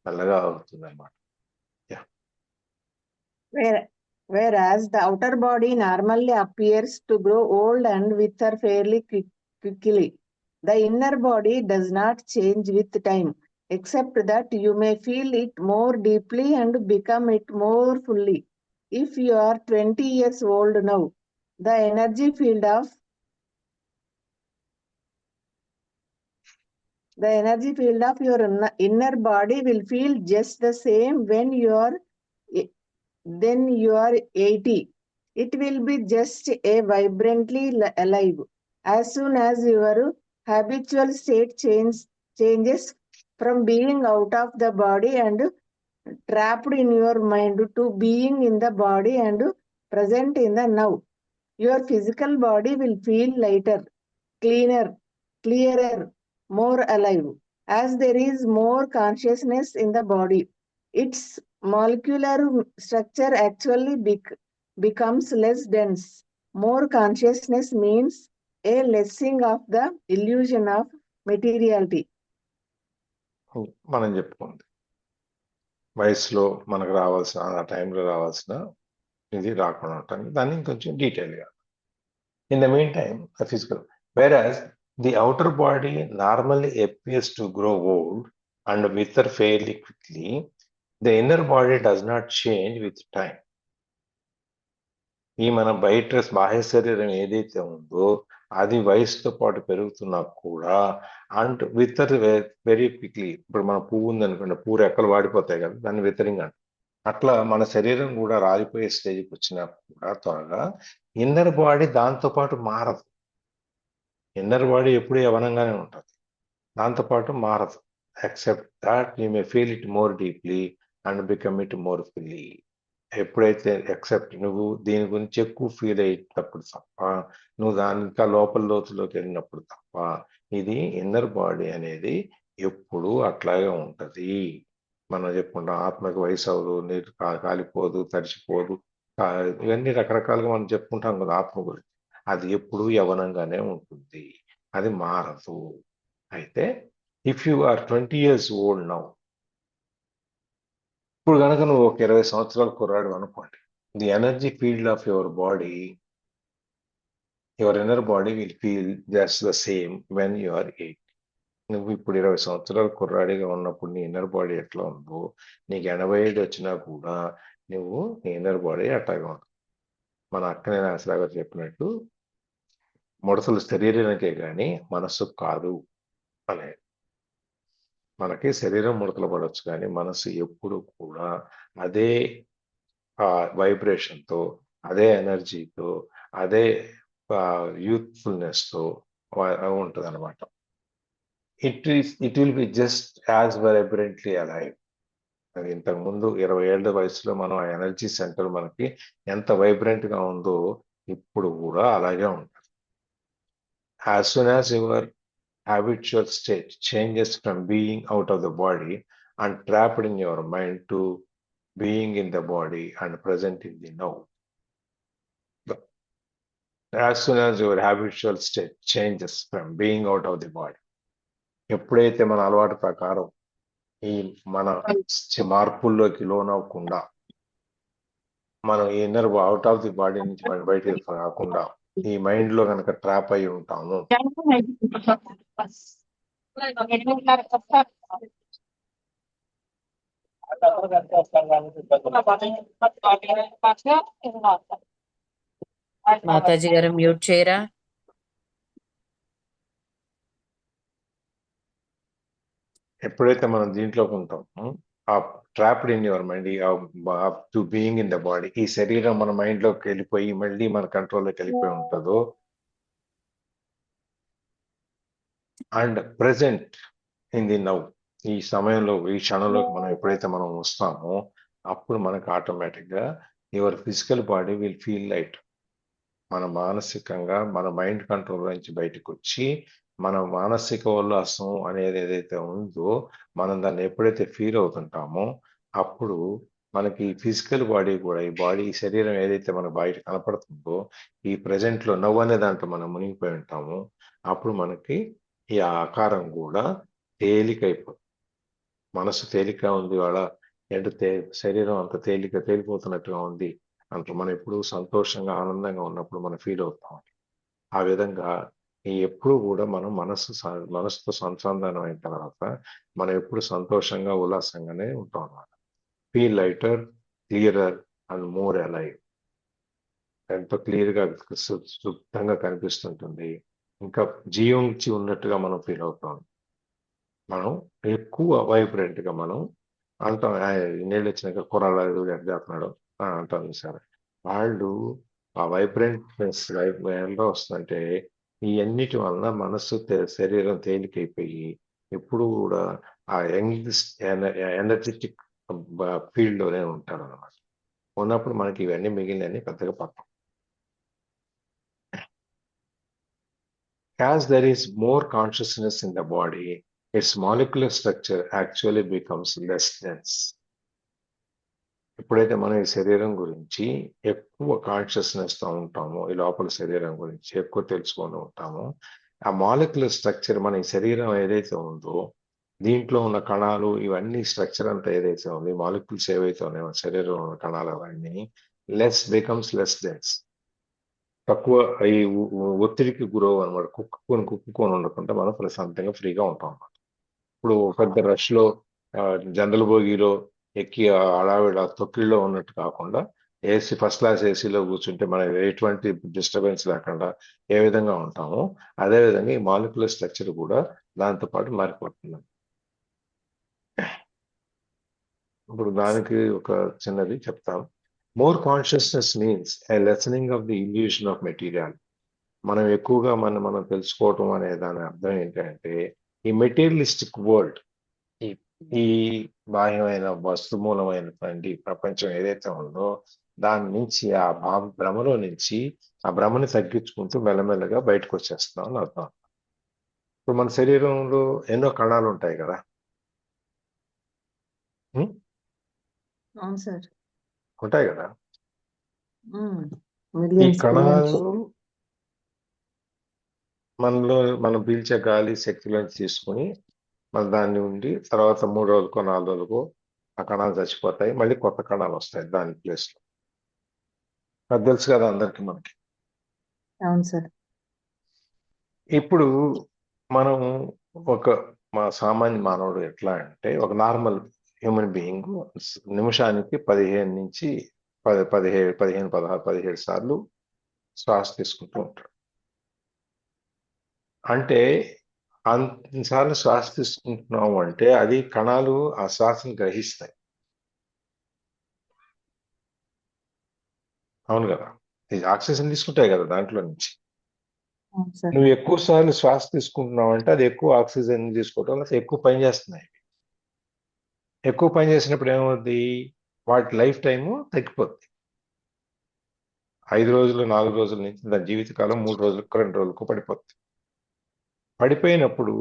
మెల్లగా అవుతుంది అనమాట. Whereas the outer body normally appears to grow old and wither fairly quickly. The inner body does not change with time, except that you may feel it more deeply and become it more fully. If you are 20 years old now, the energy field of your inner body will feel just the same when you are 80. It will be just a vibrantly alive. As soon as your habitual state changes from being out of the body and trapped in your mind to being in the body and present in the now, your physical body will feel lighter, clearer, more alive. As there is more consciousness in the body, its molecular structure actually becomes less dense. More consciousness means a lessing of the illusion of materiality. మనం చెప్పుకుంది వయసులో మనకు రావాల్సిన ఆ టైంలో రావాల్సిన ఇది రాకుండా ఉంటుంది. దాన్ని ఇంకొంచెం డీటెయిల్గా in the mean time physical whereas the outer body normally appears to grow old and wither fairly quickly, the inner body does not change with time. ఈ మన బయట బాహ్య శరీరం ఏదైతే ఉందో అది వయసుతో పాటు పెరుగుతున్నా కూడా అండ్ వితర్ వెరీ క్విక్లీ. ఇప్పుడు మన పువ్వు ఉందనుకోండి, పువ్వు రెక్కలు వాడిపోతాయి కదా, దాన్ని వితరింగ్ అంట. అట్లా మన శరీరం కూడా రాలిపోయే స్టేజ్కి వచ్చినా కూడా త్వరగా ఇన్నర్ బాడీ దాంతో పాటు మారదు. ఇన్నర్ బాడీ ఎప్పుడు యవనంగానే ఉంటుంది, దాంతోపాటు మారదు. Except that you may feel it more deeply and become it more fully. ఎప్పుడైతే ఎక్సెప్ట్ నువ్వు దీని గురించి ఎక్కువ ఫీల్ అయ్యేటప్పుడు తప్ప, నువ్వు దాని ఇంకా లోపల లోతులోకి వెళ్ళినప్పుడు తప్ప, ఇది ఇన్నర్ బాడీ అనేది ఎప్పుడు అట్లాగే ఉంటది. మనం చెప్పుకుంటాం ఆత్మకి వయసు అవ్వదు, నీరు కాలిపోదు, తడిచిపోదు, ఇవన్నీ రకరకాలుగా మనం చెప్పుకుంటాం కదా ఆత్మ గురించి. అది ఎప్పుడు యవనంగానే ఉంటుంది, అది మారదు. అయితే if you are 20 years old now, ఇప్పుడు కనుక నువ్వు ఒక 20 సంవత్సరాల కుర్రాడు అనుకోండి, the energy field of your body, your inner body will feel just the same when you are 8. నువ్వు ఇప్పుడు 20 సంవత్సరాల కుర్రాడిగా ఉన్నప్పుడు నీ ఇన్నర్ బాడీ ఎట్లా ఉందో, నీకు 85 వచ్చినా కూడా నువ్వు నీ ఇన్నర్ బాడీ అట్లాగే ఉంటుంది. మన అక్కనే నాసరాగా చెప్పినట్టు ముడతలు శరీరానికే కానీ మనస్సు కాదు అనేది. మనకి శరీరం ముడతలు పడవచ్చు కానీ మనసు ఎప్పుడు కూడా అదే వైబ్రేషన్తో, అదే ఎనర్జీతో, అదే యూత్ఫుల్నెస్తో ఉంటుంది అనమాట. It will be just as vibrantly alive. అది ఇంతకుముందు 20 ఏళ్ల వయసులో మనం ఆ ఎనర్జీ సెంటర్ మనకి ఎంత వైబ్రెంట్గా ఉందో ఇప్పుడు కూడా అలాగే ఉంటుంది. As soon as your habitual state changes from being out of the body and trapped in your mind to being in the body and present in the now. As soon as your habitual state changes from being out of the body, ఎప్పుడైతే మన అలవాటు ప్రకారం ఈ మన మార్పుల్లోకి లోనవ్వకుండా, మనం inner out of the body నుంచి మనం బయటకు రాకుండా ఈ మైండ్ లో కనుక ట్రాప్ అయి ఉంటాము, మాతాజీ గారు మ్యూట్ చేయరా? ఎప్పుడైతే మనం దీంట్లోకి ఉంటామో, ఆ trapped in your mind to being in the body, ఈ శరీరం మన మైండ్ లోకి వెళ్ళిపోయి మళ్ళీ మన కంట్రోల్లోకి వెళ్ళిపోయి ఉంటుందో, and present in the now, ఈ సమయంలో ఈ క్షణంలోకి మనం ఎప్పుడైతే మనం వస్తామో అప్పుడు మనకు ఆటోమేటిక్గా your physical body will feel light. మన మానసికంగా మన మైండ్ కంట్రోల్ నుంచి బయటకు వచ్చి మన మానసిక ఉల్లాసం అనేది ఏదైతే ఉందో మనం దాన్ని ఎప్పుడైతే ఫీల్ అవుతుంటామో అప్పుడు మనకి ఫిజికల్ బాడీ కూడా, ఈ బాడీ శరీరం ఏదైతే మన బయట కనపడుతుందో, ఈ present లో నవ్వు అనే దాంట్లో మనం మునిగిపోయి ఉంటాము. అప్పుడు మనకి ఈ ఆకారం కూడా తేలికైపోతుంది. మనసు తేలిక ఉంది వాళ్ళ, శరీరం అంత తేలిపోతున్నట్టుగా ఉంది అంట. మనం ఎప్పుడు సంతోషంగా ఆనందంగా ఉన్నప్పుడు మనం ఫీల్ అవుతాం. ఆ విధంగా ఎప్పుడు కూడా మనం మనసుతో సంసాధనం అయిన తర్వాత మనం ఎప్పుడు సంతోషంగా ఉల్లాసంగానే ఉంటాం అన్నమాట. Feel lighter, clearer and more alive. ఎంతో క్లియర్గా శుద్ధంగా కనిపిస్తుంటుంది. ఇంకా జీవించి ఉన్నట్టుగా మనం ఫీల్ అవుతాం. మనం ఎక్కువ వైబ్రెంట్ గా మనం అంటాం, నీళ్ళు వచ్చినాక కూరలు చేస్తున్నాడు అంటాం సార్. వాళ్ళు ఆ వైబ్రెంట్నెస్ ఎలా వస్తుందంటే ఈ అన్నిటి వలన మనస్సు శరీరం తేలికైపోయి ఎప్పుడు కూడా ఆ ఎనర్జెటిక్ ఫీల్డ్ లోనే ఉంటారు అన్నమాట. ఉన్నప్పుడు మనకి ఇవన్నీ మిగిలినవి పెద్దగా పట్టం. As there is more consciousness in the body, its molecular structure actually becomes less dense. ఎప్పుడైతే మనం ఈ శరీరం గురించి ఎక్కువ కాన్షియస్నెస్ తో ఉంటామో, ఈ లోపల శరీరం గురించి ఎక్కువ తెలుసుకొని ఉంటామో, ఆ మాలిక్యులర్ స్ట్రక్చర్, మన ఈ శరీరం ఏదైతే ఉందో దీంట్లో ఉన్న కణాలు ఇవన్నీ స్ట్రక్చర్ అంతా ఏదైతే ఉంది, మాలిక్యుల్స్ ఏవైతే ఉన్నాయో శరీరంలో ఉన్న కణాలు అవన్నీ బికమ్స్ లెస్ డెన్స్. తక్కువ ఈ ఒత్తిడికి గురవు అనమాట. కుక్కుకొని ఉండకుండా మనం ప్రశాంతంగా ఫ్రీగా ఉంటాం అన్నమాట. ఇప్పుడు పెద్ద రష్ లో జనరల్ బోగీలో ఎక్కి హడావిడ తొక్కిళ్ళలో ఉన్నట్టు కాకుండా ఏసీ, ఫస్ట్ క్లాస్ ఏసీలో కూర్చుంటే మనం ఎటువంటి డిస్టర్బెన్స్ లేకుండా ఏ విధంగా ఉంటామో అదే విధంగా ఈ మాలిక్యులర్ స్ట్రక్చర్ కూడా దాంతో పాటు మారిపోతుంది. ఇప్పుడు దానికి ఒక చిన్నది చెప్తాం. More consciousness means a lessening of the illusion of material. మనం ఎక్కువగా మనం తెలుసుకోవటం అనే దాని అర్థం ఏంటంటే ఈ మెటీరియలిస్టిక్ వరల్డ్, ఈ బాహ్యమైన వస్తుమూలమైనటువంటి ప్రపంచం ఏదైతే ఉందో దాని నుంచి, ఆ భ్రమలో నుంచి ఆ భ్రమని తగ్గించుకుంటూ మెల్లమెల్లగా బయటకు వచ్చేస్తున్నాం అని అర్థం. ఇప్పుడు మన శరీరంలో ఎన్నో కణాలు ఉంటాయి కదా. అవును సార్. ఉంటాయి కదా. ఈ మిలియన్స్ కణాలు మనలో మనం పీల్చే గాలి శక్తిలోంచి తీసుకుని మన దాన్ని ఉండి తర్వాత 3 రోజులకో 4 రోజులకో ఆ కణాలు చచ్చిపోతాయి, మళ్ళీ కొత్త కణాలు వస్తాయి దాని ప్లేస్ లో. అది తెలుసు కదా అందరికి మనకి. అవును సార్. ఇప్పుడు మనం మా సామాన్య మానవుడు ఎట్లా అంటే, ఒక నార్మల్ హ్యూమన్ బీయింగ్ నిమిషానికి 15 నుంచి 17 సార్లు శ్వాస తీసుకుంటూ ఉంటాడు. అంటే అన్నిసార్లు శ్వాస తీసుకుంటున్నాము అంటే అది కణాలు ఆ శ్వాసను గ్రహిస్తాయి. అవును కదా. ఇది ఆక్సిజన్ తీసుకుంటాయి కదా దాంట్లో నుంచి. అవును సార్. నువ్వు ఎక్కువ సార్లు శ్వాస తీసుకుంటున్నావు అంటే అది ఎక్కువ ఆక్సిజన్ తీసుకోవడం వల్ల ఎక్కువ పని చేస్తున్నాయి. ఎక్కువ పని చేసినప్పుడు ఏమవుద్ది, వాటి లైఫ్ టైము తగ్గిపోద్ది. 5 రోజులు 4 రోజుల నుంచి దాని జీవితకాలం 3 రోజులకు 2 రోజులకు పడిపోద్ది. పడిపోయినప్పుడు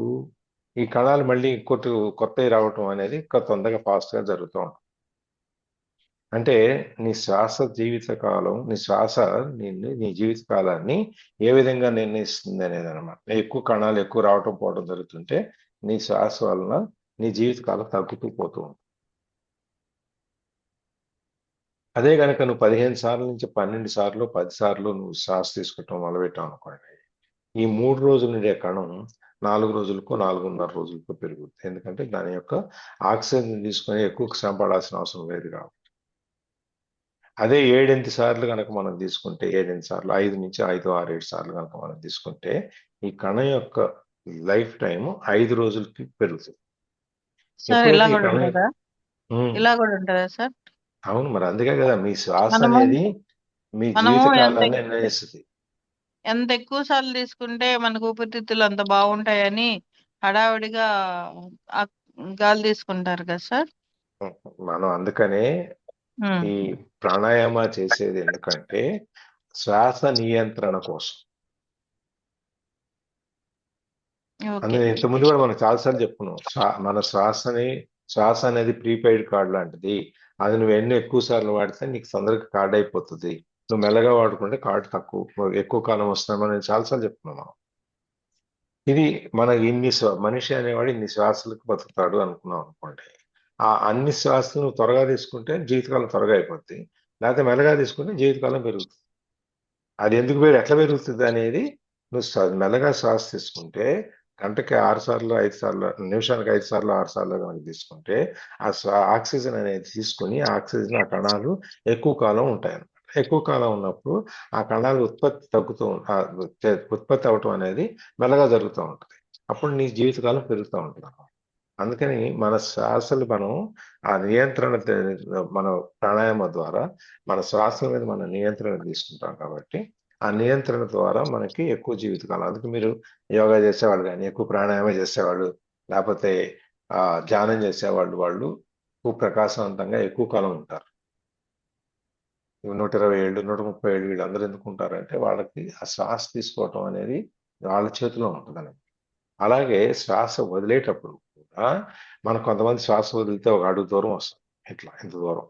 ఈ కణాలు మళ్ళీ కొత్తవి రావటం అనేది తొందరగా ఫాస్ట్ గా జరుగుతూ ఉంటుంది. అంటే నీ శ్వాస జీవితకాలం, నీ శ్వాస నీ జీవితకాలాన్ని ఏ విధంగా నిర్ణయిస్తుంది అనేది అనమాట. ఎక్కువ కణాలు ఎక్కువ రావటం పోవడం జరుగుతుంటే నీ శ్వాస వలన నీ జీవితకాలం తగ్గుతూ పోతూ ఉంటుంది. అదే కనుక నువ్వు 15 సార్ల నుంచి 12 సార్లు 10 సార్లు నువ్వు శ్వాస తీసుకోవటం మొదలుపెట్టావు అనుకోండి, ఈ 3 రోజులు ఉండే కణం 4 రోజులకు 4.5 రోజులకు పెరుగుతుంది. ఎందుకంటే దాని యొక్క ఆక్సిజన్ తీసుకొని ఎక్కువ శ్రమ పడాల్సిన అవసరం లేదు కాబట్టి. అదే 7-8 సార్లు కనుక మనం తీసుకుంటే, 7-8 సార్లు, 5 నుంచి 5, 6, 7 సార్లు కనుక మనం తీసుకుంటే ఈ కణం యొక్క లైఫ్ టైం 5 రోజులకి పెరుగుతుంది. సార్ ఇలా ఎప్పుడైతే ఈ కూడా కణం ఉంటుందా? ఇలా కూడా ఉంటుందా సార్? అవును, మరి అందుకే కదా మీ శ్వాస మనము అనేది మీ మనము జీవితకాలాన్ని నిర్ణయిస్తుంది. ఎంత ఎక్కువ సార్లు తీసుకుంటే మనకు ఊపిరితిత్తులు అంత బాగుంటాయని హడావిడిగా ఆ గాలి తీసుకుంటారు కదా సార్. మనం అందుకనే ఈ ప్రాణాయామ చేసేది ఎందుకంటే శ్వాస నియంత్రణ కోసం. ఓకే. అందుకే ఇంతకుముందు కూడా మనం చాలాసార్లు చెప్పుకున్నాం, మన శ్వాసని శ్వాస అనేది ప్రీపెయిడ్ కార్డ్ లాంటిది. అది నువ్వు ఎన్ని ఎక్కువ సార్లు వాడితే నీకు తొందరగా కార్డ్ అయిపోతుంది. నువ్వు మెల్లగా వాడుకుంటే కార్డు తక్కువ ఎక్కువ కాలం వస్తుంది. మనం చాలాసార్లు చెప్తున్నాం మనం. ఇది మనకి మనిషి అనేవాడు ఇన్ని శ్వాసలకు బతుకుతాడు అనుకున్నాం అనుకోండి. ఆ అన్ని శ్వాసలు నువ్వు త్వరగా తీసుకుంటే జీవితకాలం త్వరగా అయిపోద్ది. లేకపోతే మెల్లగా తీసుకుంటే జీవితకాలం పెరుగుతుంది. అది ఎందుకు ఎట్లా పెరుగుతుంది అనేది నువ్వు మెల్లగా శ్వాస తీసుకుంటే గంటకి 6 సార్లు 5 సార్లు నిమిషానికి 5 సార్లు 6 సార్లు కనుక తీసుకుంటే ఆ ఆక్సిజన్ అనేది తీసుకుని ఆక్సిజన్ ఆ కణాలు ఎక్కువ కాలం ఉంటాయి. ఎక్కువ కాలం ఉన్నప్పుడు ఆ కణాలు ఉత్పత్తి అవటం అనేది మెల్లగా జరుగుతూ ఉంటుంది. అప్పుడు నీ జీవితకాలం పెరుగుతూ ఉంటుంది. అందుకని మన శ్వాసలు మనం ఆ నియంత్రణ మన ప్రాణాయామం ద్వారా మన శ్వాసల మీద మన నియంత్రణ తీసుకుంటాం కాబట్టి ఆ నియంత్రణ ద్వారా మనకి ఎక్కువ జీవితకాలం. అందుకే మీరు యోగా చేసేవాళ్ళు కానీ ఎక్కువ ప్రాణాయామం చేసేవాళ్ళు లేకపోతే ధ్యానం చేసేవాళ్ళు వాళ్ళు ఎక్కువ ప్రకాశవంతంగా ఎక్కువ కాలం ఉంటారు. 120 ఏళ్ళు 130 ఏళ్ళు వీళ్ళందరూ ఎందుకు ఉంటారంటే వాళ్ళకి ఆ శ్వాస తీసుకోవటం అనేది వాళ్ళ చేతిలో ఉంటుంది. అలాగే శ్వాస వదిలేటప్పుడు కూడా మనం కొంతమంది శ్వాస వదిలితే ఒక అడుగు దూరం వస్తుంది. ఇట్లా ఇంత దూరం.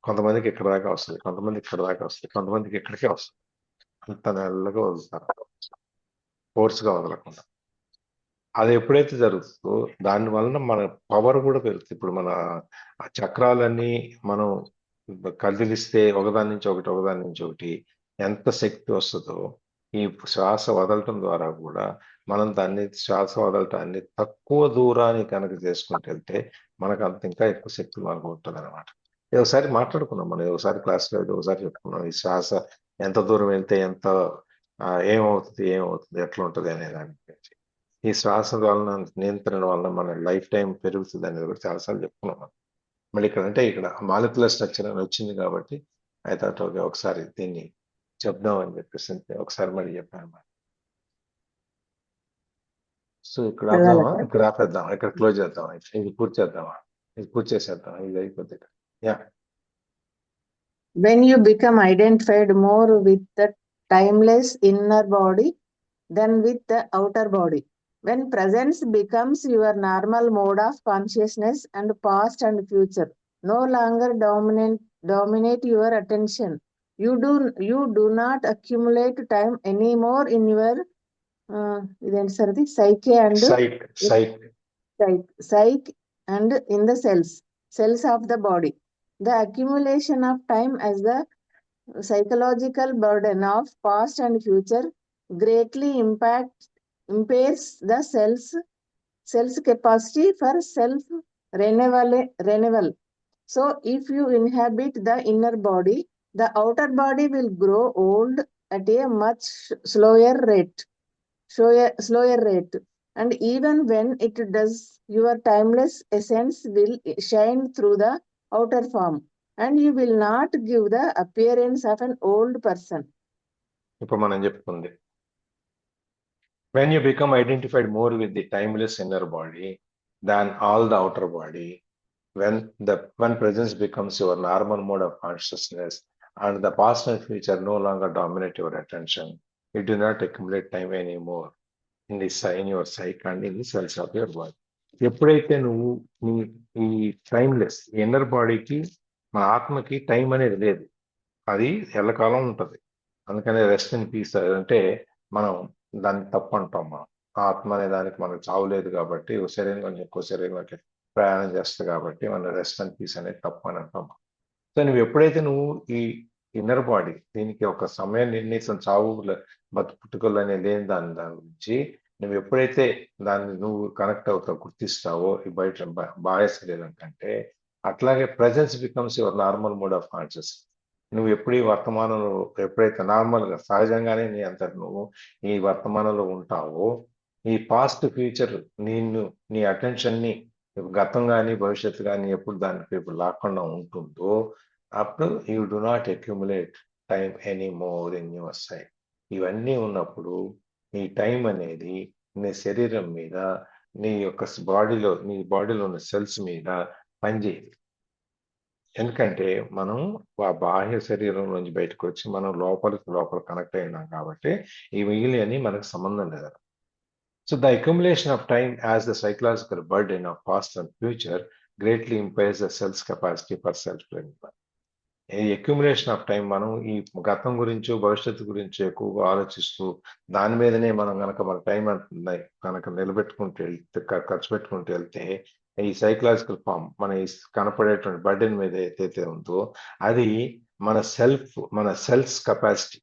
కొంతమందికి ఇక్కడ దాకా వస్తుంది, కొంతమందికి ఇక్కడ దాకా వస్తుంది, కొంతమందికి ఇక్కడికే వస్తుంది. అంత నెల్లగా వదులుతారు, ఫోర్స్గా వదలకుండా. అది ఎప్పుడైతే జరుగుతుందో దాని వలన మన పవర్ కూడా పెరుగుతుంది. ఇప్పుడు మన చక్రాలన్నీ మనం కదిలిస్తే ఒకదాని నుంచి ఒకటి ఎంత శక్తి వస్తుందో ఈ శ్వాస వదలటం ద్వారా కూడా మనం దాన్ని శ్వాస వదలటాన్ని తక్కువ దూరాన్ని కనుక చేసుకుంటూ వెళ్తే మనకు అంత ఇంకా ఎక్కువ శక్తి మనకు ఉంటుంది అనమాట. ఒకసారి మాట్లాడుకున్నాం మనం, ఒకసారి క్లాస్లో ఒకసారి చెప్పుకున్నాం ఈ శ్వాస ఎంత దూరం వెళ్తే ఎంత ఏమవుతుంది ఎట్లా ఉంటుంది అనే దాని గురించి. ఈ శ్వాస వలన నియంత్రణ వలన మన లైఫ్ టైం పెరుగుతుంది అనేది కూడా చాలాసార్లు చెప్పుకున్నాం. మళ్ళీ ఇక్కడ మాలిక్యులర్ స్ట్రక్చర్ అని వచ్చింది కాబట్టి అయితే ఒకసారి దీన్ని చెప్దాం అని చెప్పేసి ఒకసారి మళ్ళీ చెప్పాను. సో ఇక్కడ ఆపుదామా, ఇక్కడ ఆపేద్దాం, ఇక్కడ క్లోజ్ చేద్దాం, ఇది పూర్తి చేద్దామా, ఇది పూర్తి చేసేద్దాం, ఇది అయిపోద్ది. Yeah. When you become identified more with the timeless inner body than with the outer body, when presence becomes your normal mode of consciousness and past and future no longer dominate your attention, you do not accumulate time anymore in your psyche and in the cells of the body. The accumulation of time as the psychological burden of past and future greatly impairs the cell's capacity for self renewal. So if you inhabit the inner body, the outer body will grow old at a much slower rate. And even when it does, your timeless essence will shine through the outer form, and you will not give the appearance of an old person. ఇప్పుడు మనం చెప్పుకుంది, when you become identified more with the timeless inner body than all the outer body, when presence becomes your normal mode of consciousness and the past and future no longer dominate your attention, you do not accumulate time anymore in your psyche and in the cells of your body. ఎప్పుడైతే నువ్వు ఈ టైమ్లెస్ ఇన్నర్ బాడీకి మన ఆత్మకి టైం అనేది లేదు, అది ఎల్లకాలం ఉంటుంది. అందుకనే రెస్ట్ ఇన్ పీస్ అంటే మనం దాన్ని తప్పు అంటాం. మనం ఆత్మ అనే దానికి మనకు చావు లేదు కాబట్టి శరీరం కొంచెం ఎక్కువ శరీరంలోకి ప్రయాణం చేస్తుంది కాబట్టి మన రెస్ట్ అండ్ పీస్ అనేది తప్పు అని అంటాం. సో నువ్వు ఎప్పుడైతే నువ్వు ఈ ఇన్నర్ బాడీ దీనికి ఒక సమయం నిర్ణయించిన చావు పుట్టుకలు అనేది లేని దాని గురించి నువ్వు ఎప్పుడైతే దాన్ని నువ్వు కనెక్ట్ అవుతావు, గుర్తిస్తావో ఈ బయట బాహ్య శరీరం కంటే, అట్లాగే presence becomes your normal mode of conscious. నువ్వు ఎప్పుడు ఈ వర్తమానంలో ఎప్పుడైతే నార్మల్గా సహజంగానే నీ అంతటి నువ్వు ఈ వర్తమానంలో ఉంటావో, ఈ పాస్ట్ ఫ్యూచర్ నీ అటెన్షన్ని గతం కానీ భవిష్యత్తు కానీ ఎప్పుడు దానికి ఇప్పుడు లాక్కుండా ఉంటుందో అప్పుడు you do not accumulate time any more in your side. ఇవన్నీ ఉన్నప్పుడు నీ టైం అనేది నీ శరీరం మీద, నీ బాడీలో ఉన్న సెల్స్ మీద పనిచేయదు. ఎందుకంటే మనం ఆ బాహ్య శరీరం నుంచి బయటకు వచ్చి మనం లోపల కనెక్ట్ అయినాం కాబట్టి ఈ మిగిలినవి మనకు సంబంధం లేదు. So the accumulation of time as the psychological burden of past and future greatly impairs the cell's capacity for self-reliance. ఈ అక్యుములేషన్ ఆఫ్ టైం మనం ఈ గతం గురించో భవిష్యత్తు గురించో ఎక్కువగా ఆలోచిస్తూ దాని మీదనే మనం కనుక మన టైం కనుక నిలబెట్టుకుంటూ వెళ్తే ఖర్చు పెట్టుకుంటూ వెళ్తే ఈ సైకలాజికల్ ఫామ్ మన ఈ కనపడేటువంటి బర్డెన్ మీద ఏదైతే ఉందో అది మన సెల్స్ కెపాసిటీ,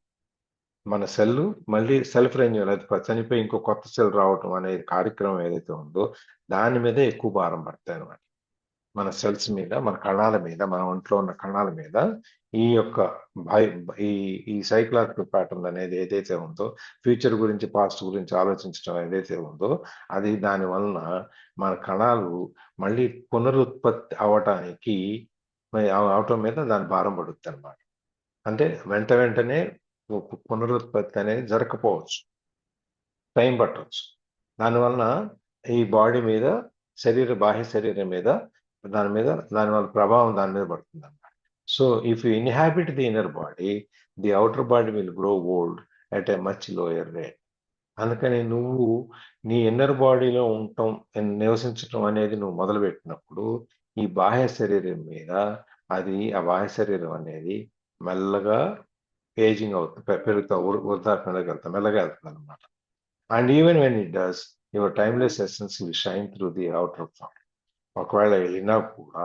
మన సెల్ మళ్ళీ సెల్ఫ్ రెన్యూవల్, అది చనిపోయి ఇంకో కొత్త సెల్ రావటం అనే కార్యక్రమం ఏదైతే ఉందో దాని మీదే ఎక్కువ భారం పడతాయి అన్నమాట. మన సెల్స్ మీద, మన కణాల మీద, మన ఒంట్లో ఉన్న కణాల మీద ఈ యొక్క ఈ సైకలాజికల్ ప్యాటర్న్ అనేది ఏదైతే ఉందో, ఫ్యూచర్ గురించి పాస్ట్ గురించి ఆలోచించడం ఏదైతే ఉందో అది దాని వలన మన కణాలు మళ్ళీ పునరుత్పత్తి అవటానికి అవటం మీద దాని భారం పడుతుంది అనమాట. అంటే వెంటనే పునరుత్పత్తి అనేది జరగకపోవచ్చు, టైం పట్టవచ్చు. దానివలన ఈ బాడీ మీద బాహ్య శరీరం మీద దాని వల్ల ప్రభావం దాని మీద పడుతుంది అన్నమాట. So if you inhabit the inner body, the outer body will grow old at a much lower rate. అందుకని నువ్వు నీ ఇన్నర్ బాడీలో నివసించటం అనేది నువ్వు మొదలుపెట్టినప్పుడు ఈ బాహ్య శరీరం మీద ఆ బాహ్య శరీరం అనేది మెల్లగా ఏజింగ్ అవుతుంది, పెరుగుతా వృద్ధాప్యంలోకి వెళ్తాం, మెల్లగా వెళ్తుంది అనమాట. And even when it does, your timeless essence will shine through the outer form. ఒకవేళ వెళ్ళినా కూడా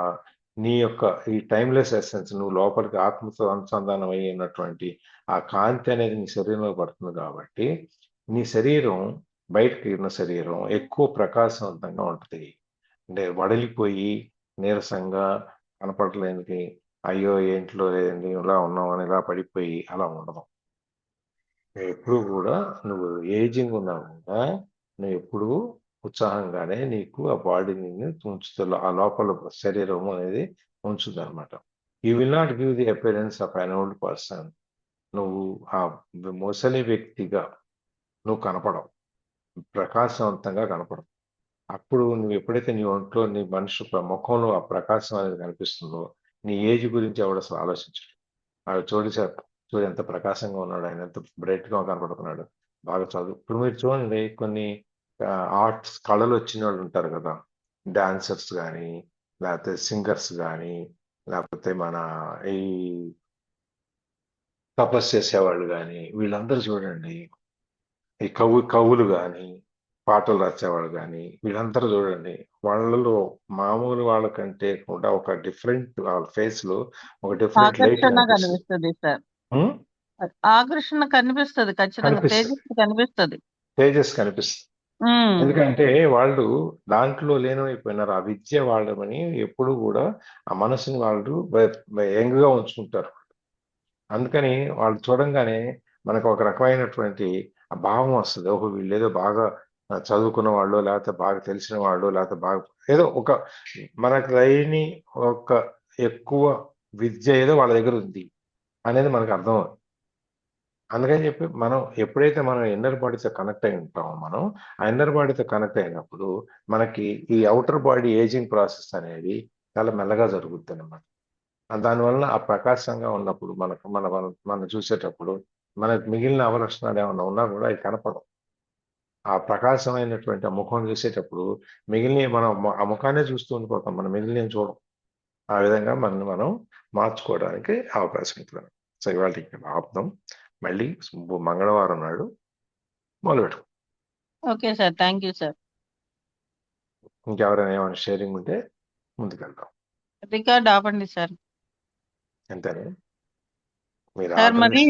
నీ యొక్క ఈ టైమ్లెస్ ఎసెన్స్, నువ్వు లోపలికి ఆత్మతో అనుసంధానం అయినటువంటి ఆ కాంతి అనేది నీ శరీరంలో పడుతుంది కాబట్టి నీ శరీరం, బయటకి ఉన్న శరీరం ఎక్కువ ప్రకాశవంతంగా ఉంటుంది. అంటే వడలిపోయి నీరసంగా కనపడలేనికి, అయ్యో ఏంట్లో లేదండి ఇలా ఉన్నామని ఇలా పడిపోయి అలా ఉండదు. ఎప్పుడు కూడా నువ్వు ఏజింగ్ ఉన్నా కూడా నువ్వు ఎప్పుడు ఉత్సాహంగానే నీకు ఆ బాడీని ఉంచుతుంది, ఆ లోపల శరీరం అనేది ఉంచుతుంది అనమాట. You will not give the appearance of an old person. నువ్వు ఆ ముసలి వ్యక్తిగా నువ్వు కనపడవు, ప్రకాశవంతంగా కనపడవు. అప్పుడు నువ్వు ఎప్పుడైతే నీ ఒంట్లో నీ మనిషి ముఖంలో ఆ ప్రకాశం అనేది కనిపిస్తుందో నీ ఏజ్ గురించి ఎవడు అసలు ఆలోచించడు. చూడు ఎంత ప్రకాశంగా ఉన్నాడు, ఆయన ఎంత బ్రైట్ గా కనపడుతున్నాడు, బాగా చదువు. ఇప్పుడు మీరు చూడండి, కొన్ని ఆర్ట్స్ కళలు వచ్చిన వాళ్ళు ఉంటారు కదా, డాన్సర్స్ కానీ, లేకపోతే సింగర్స్ కానీ, లేకపోతే మన ఈ తపస్సు చేసేవాళ్ళు కానీ, వీళ్ళందరూ చూడండి, ఈ కవులు కానీ, పాటలు రాసేవాళ్ళు కానీ, వీళ్ళందరూ చూడండి, వాళ్ళలో మామూలు వాళ్ళకంటే కూడా ఒక డిఫరెంట్, వాళ్ళ ఫేస్ లో ఒక డిఫరెంట్ లైట్ ఆకర్షణ కనిపిస్తుంది సార్, ఆకర్షణ కనిపిస్తుంది, ఖచ్చితంగా కనిపిస్తుంది, తేజస్ కనిపిస్తుంది. ఎందుకంటే వాళ్ళు దాంట్లో లీనమైపోయినారు. ఆ విద్య వాళ్ళమని ఎప్పుడు కూడా ఆ మనసుని వాళ్ళు యంగ్ గా ఉంచుకుంటారు. అందుకని వాళ్ళు చూడంగానే మనకు ఒక రకమైనటువంటి ఆ భావం వస్తుంది, ఓహో వీళ్ళు ఏదో బాగా చదువుకున్న వాళ్ళు, లేకపోతే బాగా తెలిసిన వాళ్ళు, లేకపోతే బాగా ఏదో ఒక మనకు లేని ఒక ఎక్కువ విద్య ఏదో వాళ్ళ దగ్గర ఉంది అనేది మనకు అర్థం అవుతుంది. అందుకని చెప్పి మనం ఎప్పుడైతే మనం ఇన్నర్ బాడీతో కనెక్ట్ అయి ఉంటామో, మనం ఆ ఇన్నర్ బాడీతో కనెక్ట్ అయినప్పుడు మనకి ఈ అవుటర్ బాడీ ఏజింగ్ ప్రాసెస్ అనేది చాలా మెల్లగా జరుగుతుంది అన్నమాట. దానివల్ల ఆ ప్రకాశంగా ఉన్నప్పుడు మనం చూసేటప్పుడు మనకు మిగిలిన అవలక్షణాలు ఏమన్నా ఉన్నా కూడా అవి కనపడవు. ఆ ప్రకాశమైనటువంటి ఆ ముఖం చూసేటప్పుడు మిగిలిన మనం ఆ ముఖాన్ని చూస్తూ ఉండిపోతాం, మనం మిగిలిన చూడం. ఆ విధంగా మనం మార్చుకోవడానికి అవకాశం ఉంటుంది. సో ఇవాళ ఆపుదాం, మళ్ళీ మంగళవారం నాడు మొదలుపెట్టు. Okay sir, thank you sir. ఇంకెవరైనా ఏమైనా షేరింగ్ ఉంటే ముందుకెళ్దాం. రికార్డ్ ఆపండి సార్. అంతేనే మీరు సార్ మరి